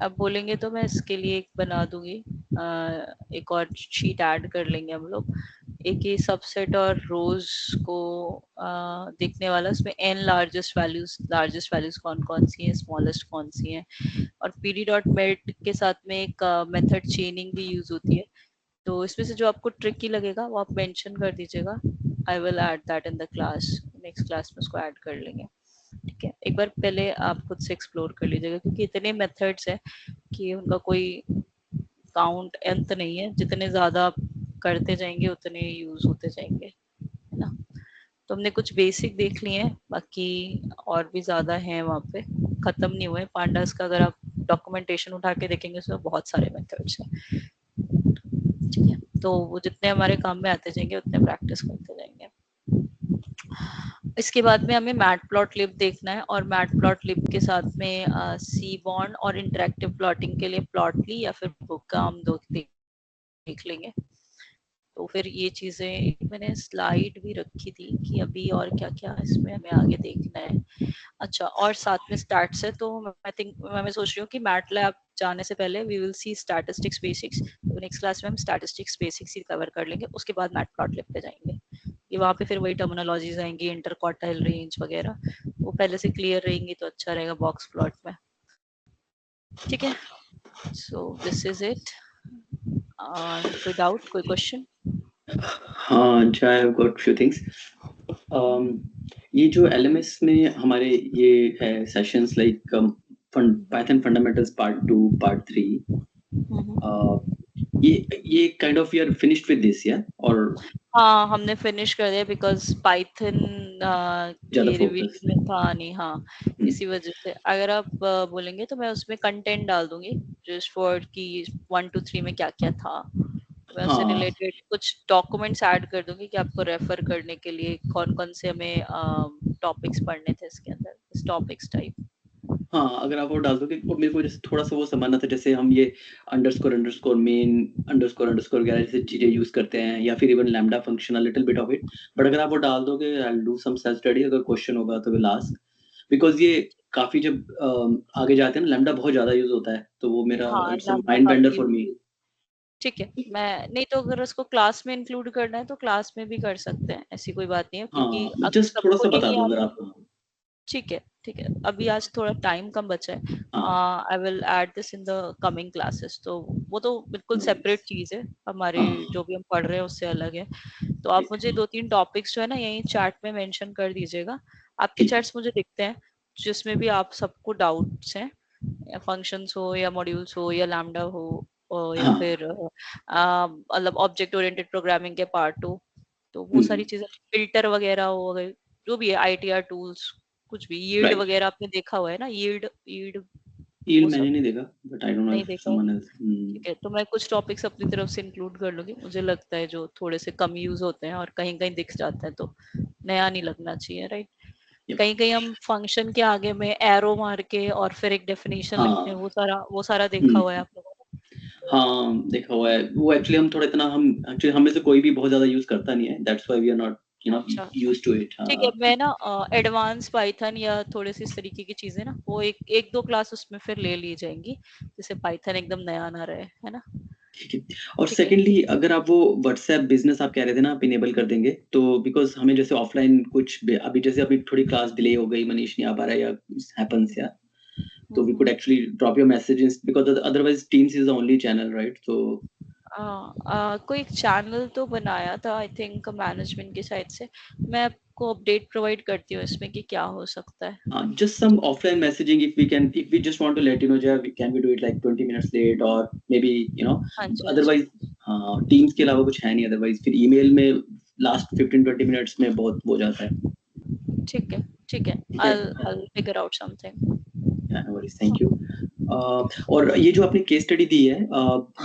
अब बोलेंगे तो मैं इसके लिए एक बना दूंगी, एक और शीट ऐड कर लेंगे हम लोग, एक ही सबसेट और रोज को देखने वाला, उसमें n लार्जेस्ट वैल्यूज कौन कौन सी हैं, स्मॉलेस्ट कौन सी हैं, और pd.melt के साथ में एक मेथड चेनिंग भी यूज होती है। तो इसमें से जो आपको ट्रिकी लगेगा वो आप मेंशन कर दीजिएगा, I will add that in the class, next class में उसको ऐड कर लेंगे, ठीक है। एक बार पहले आप खुद से एक्सप्लोर कर लीजिएगा, क्योंकि इतने मेथड्स हैं कि उनका कोई काउंट अंत नहीं है, जितने ज्यादा आप करते जाएंगे उतने यूज होते जाएंगे, है ना। तो हमने कुछ बेसिक देख लिए हैं, बाकी और भी ज्यादा हैं वहाँ पे, खत्म नहीं हुए। पांडास का अगर आप डॉक्यूमेंटेशन उठा के देखेंगे उसमें बहुत सारे मेथड्स हैं, ठीक है। तो वो जितने हमारे काम में आते जाएंगे उतने प्रैक्टिस करते जाएंगे। इसके बाद में हमें मैटप्लॉटलिब देखना है, और मैटप्लॉटलिब के साथ में सीबॉर्न और इंटरेक्टिव प्लॉटिंग के लिए प्लॉटली या फिर बुक्का हम दो देख लेंगे। तो फिर ये चीजें मैंने स्लाइड भी रखी थी कि अभी और क्या क्या इसमें हमें आगे देखना है। अच्छा, और साथ में स्टैट्स है, तो आई थिंक मैं सोच रही हूँ कि मैटलैब जाने से पहले we will see statistics basics. तो नेक्स्ट क्लास में हम स्टैटिस्टिक्स बेसिक्स ही कवर कर लेंगे, उसके बाद मैटप्लॉटलिब पे जाएंगे। ये वहाँ पे फिर वही टर्मिनोलॉजीज आएंगी, इंटर क्वार्टाइल रेंज वगैरह, वो पहले से क्लियर रहेंगी तो अच्छा रहेगा बॉक्स प्लॉट में, ठीक है। So this is it. कोई डाउट, कोई क्वेश्चन? हाँ, I have got few things. ये जो LMS में हमारे ये है sessions like Python fundamentals part 2, part 3, ये kind of we are finished with this, या? और हाँ, हमने फिनिश कर दिया बिकॉज पाइथन ज्यादा ये फोकस रिवीजन में था नहीं। हाँ, इसी वजह से। अगर आप बोलेंगे तो मैं उसमें कंटेंट डाल दूंगी जस्ट फॉर कि 1 to 3 में क्या क्या था, मैं उससे हाँ रिलेटेड कुछ डॉक्यूमेंट्स ऐड कर दूंगी कि आपको रेफर करने के लिए कौन कौन से हमें टॉपिक्स पढ़ने थे इसके अंदर, इस टॉपिक्स टाइप। हाँ, अगर आप वो डाल दोगे, वो मेरे को जैसे थोड़ा सा वो समझना था, जैसे हम ये अंडरस्कोर अंडरस्कोर मेन अंडरस्कोर वगैरह जैसे चीजें यूज करते हैं, या फिर even lambda function a little bit of it. But अगर आप वो डाल दोगे, I will do some self study, अगर क्वेश्चन होगा तो विल आस्क, बिकॉज ये काफी जब आगे जाते हैं ना, लैम्डा बहुत ज्यादा यूज होता है, तो वो मेरा हाँ, it's a lambda mind bender काफी, फॉर मी। ठीक है। मैं नहीं तो अगर उसको क्लास में इंक्लूड करना है तो क्लास में भी कर सकते हैं, ऐसी कोई बात नहीं है, क्योंकि हाँ, अगर जस्ट थोड़ा सबको सा बता नहीं दो अगर आता आप। ठीक है, ठीक है। अभी आज थोड़ा टाइम कम बचा है, हाँ I will add this in the coming classes. तो वो तो बिल्कुल सेपरेट चीज है, हमारे हाँ जो भी हम पढ़ रहे हैं उससे अलग है। तो आप ठीक मुझे 2-3 टॉपिक्स जो है ना यही चैट में मेंशन कर दीजिएगा। आपके ठीक है। चैट्स मुझे दिखते हैं जिसमें भी आप सबको डाउट्स हैं, या फंक्शंस हो या मॉड्यूल्स हो या लैम्डा हो, या हाँ फिर मतलब ऑब्जेक्ट ओरिएंटेड प्रोग्रामिंग के पार्ट हो, तो वो हम्म, सारी चीजें, फिल्टर वगैरह हो, अगर जो भी है ITR टूल्स, कुछ भी यील्ड राइट। वगैरह आपने देखा हुआ है ना, यील्ड यील्ड ईल वो सब मैंने नहीं देखा, बट आई डोंट नो नहीं इफ देखा है, समवन एल्स। ठीक है। तो मैं कुछ टॉपिक्स अपनी तरफ से इंक्लूड कर लूंगी, मुझे लगता है जो थोड़े से कम यूज होते हैं और कहीं कहीं दिख जाता है, तो नया नहीं लगना चाहिए, राइट। कहीं कहीं हम फंक्शन के आगे में एरो मार के और फिर एक डेफिनेशन लिखते हैं, हाँ वो सारा देखा हम्म, हुआ है आप लोगों ने? हाँ देखा हुआ है वो। एक्चुअली हम थोड़ा इतना हम एक्चुअली हम में से कोई भी बहुत ज्यादा यूज करता नहीं है, that's why we are not अच्छा, अच्छा, यूज्ड टू इट। ठीक है। हाँ मैं ना एडवांस पाइथन या थोड़े से इस तरीके की चीजें ना, वो एक एक दो क्लास उसमें फिर ले ली जाएंगी, जिससे पाइथन एकदम नया ना रहे, है ना। ठीक है। और ठीक है। सेकेंडली, अगर आप वो व्हाट्सएप बिजनेस आप कह रहे थे ना, आप इनेबल कर देंगे, तो बिकॉज हमें जैसे ऑफलाइन कुछ अभी जैसे अभी थोड़ी क्लास डिले हो गई, मनीष नहीं आ पा रहा है या हैपेंस, या तो we could actually drop your messages, because otherwise Teams is the only channel, right? तो कोई एक चैनल तो बनाया था आई थिंक मैनेजमेंट की साइड से, मैं आपको अपडेट प्रोवाइड करती हूँ इसमें कि क्या हो सकता है। just some offline messaging, if we can, if we just want to let you know, can we do it like 20 minutes late, or maybe हाँ जी, हाँ जी, otherwise हाँ, टीम्स के अलावा कुछ है नहीं, अदरवाइज फिर ईमेल में लास्ट 15-20 मिनट्स में बहुत हो जाता है। ठीक है, ठीक है। ठीक है, I'll figure out something। No worries, thank you. और ये जो आपने केस स्टडी दी है,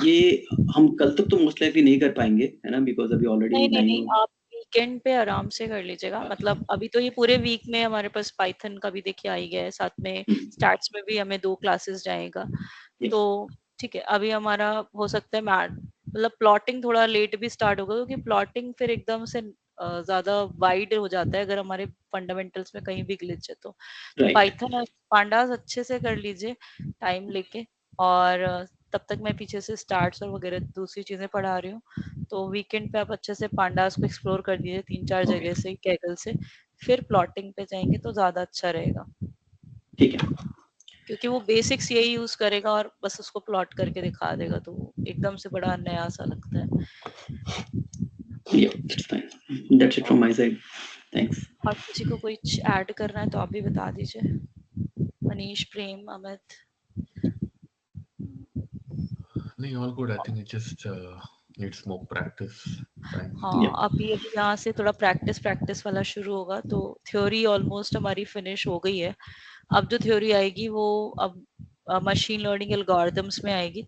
ये हम कल तक तो मोस्ट लाइकली नहीं कर पाएंगे, है ना, बिकॉज अभी ऑलरेडी नहीं नहीं 9 नहीं, हो। आप वीकेंड पे आराम से कर लीजिएगा, मतलब अभी तो ये पूरे वीक में हमारे पास पाइथन का भी देखिए आ ही गया है, साथ में स्टार्ट्स में भी हमें 2 क्लासेस जाएगा। तो ठीक है, अभी हमारा हो सकता है मैट मतलब प्लॉटिंग थोड़ा लेट भी स्टार्ट होगा, क्योंकि प्लॉटिंग फिर एकदम से ज्यादा वाइड हो जाता है अगर हमारे फंडामेंटल्स में कहीं भी ग्लिच है तो राइट। पाइथन पांडास अच्छे से कर लीजिए टाइम लेके, और तब तक मैं पीछे से स्टार्ट्स और वगैरह दूसरी चीजें पढ़ा रही हूँ। तो वीकेंड पे आप अच्छे से पांडास को एक्सप्लोर कर दीजिए 3-4 ओके, जगह से, कैगल से, फिर प्लॉटिंग पे जाएंगे तो ज्यादा अच्छा रहेगा, ठीक है। क्योंकि वो बेसिक्स यही यूज करेगा और बस उसको प्लॉट करके दिखा देगा, तो वो एकदम से बड़ा नया सा लगता है। Yeah, that's fine. That's it from my side. Thanks. और किसी को कुछ ऐड करना है तो आप भी बता दीजिए, मनीष, प्रेम, अमित। नहीं, all good. I think it just needs more practice. Time. हाँ Yeah. अभी अभी यहाँ से थोड़ा प्रैक्टिस वाला शुरू होगा, तो थ्योरी ऑलमोस्ट हमारी फिनिश हो गई है। अब जो थ्योरी आएगी वो अब मशीन लर्निंग एल्गोरिथम्स में आएगी,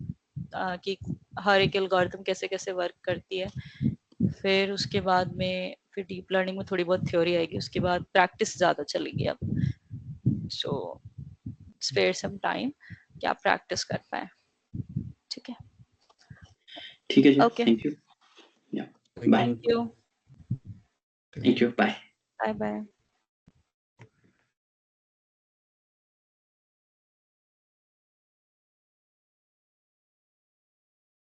कि हर एक एल्गोरिथम कैसे कैसे वर्क करती है। फिर उसके बाद में फिर डीप लर्निंग में थोड़ी बहुत थ्योरी आएगी, उसके बाद प्रैक्टिस ज्यादा चलेगी अब। सो स्पेयर सम टाइम कि आप प्रैक्टिस कर पाए। ठीक है, ठीक है जी, ओके, थैंक यू। या Thank bye. Thank you, thank you, bye. Bye bye.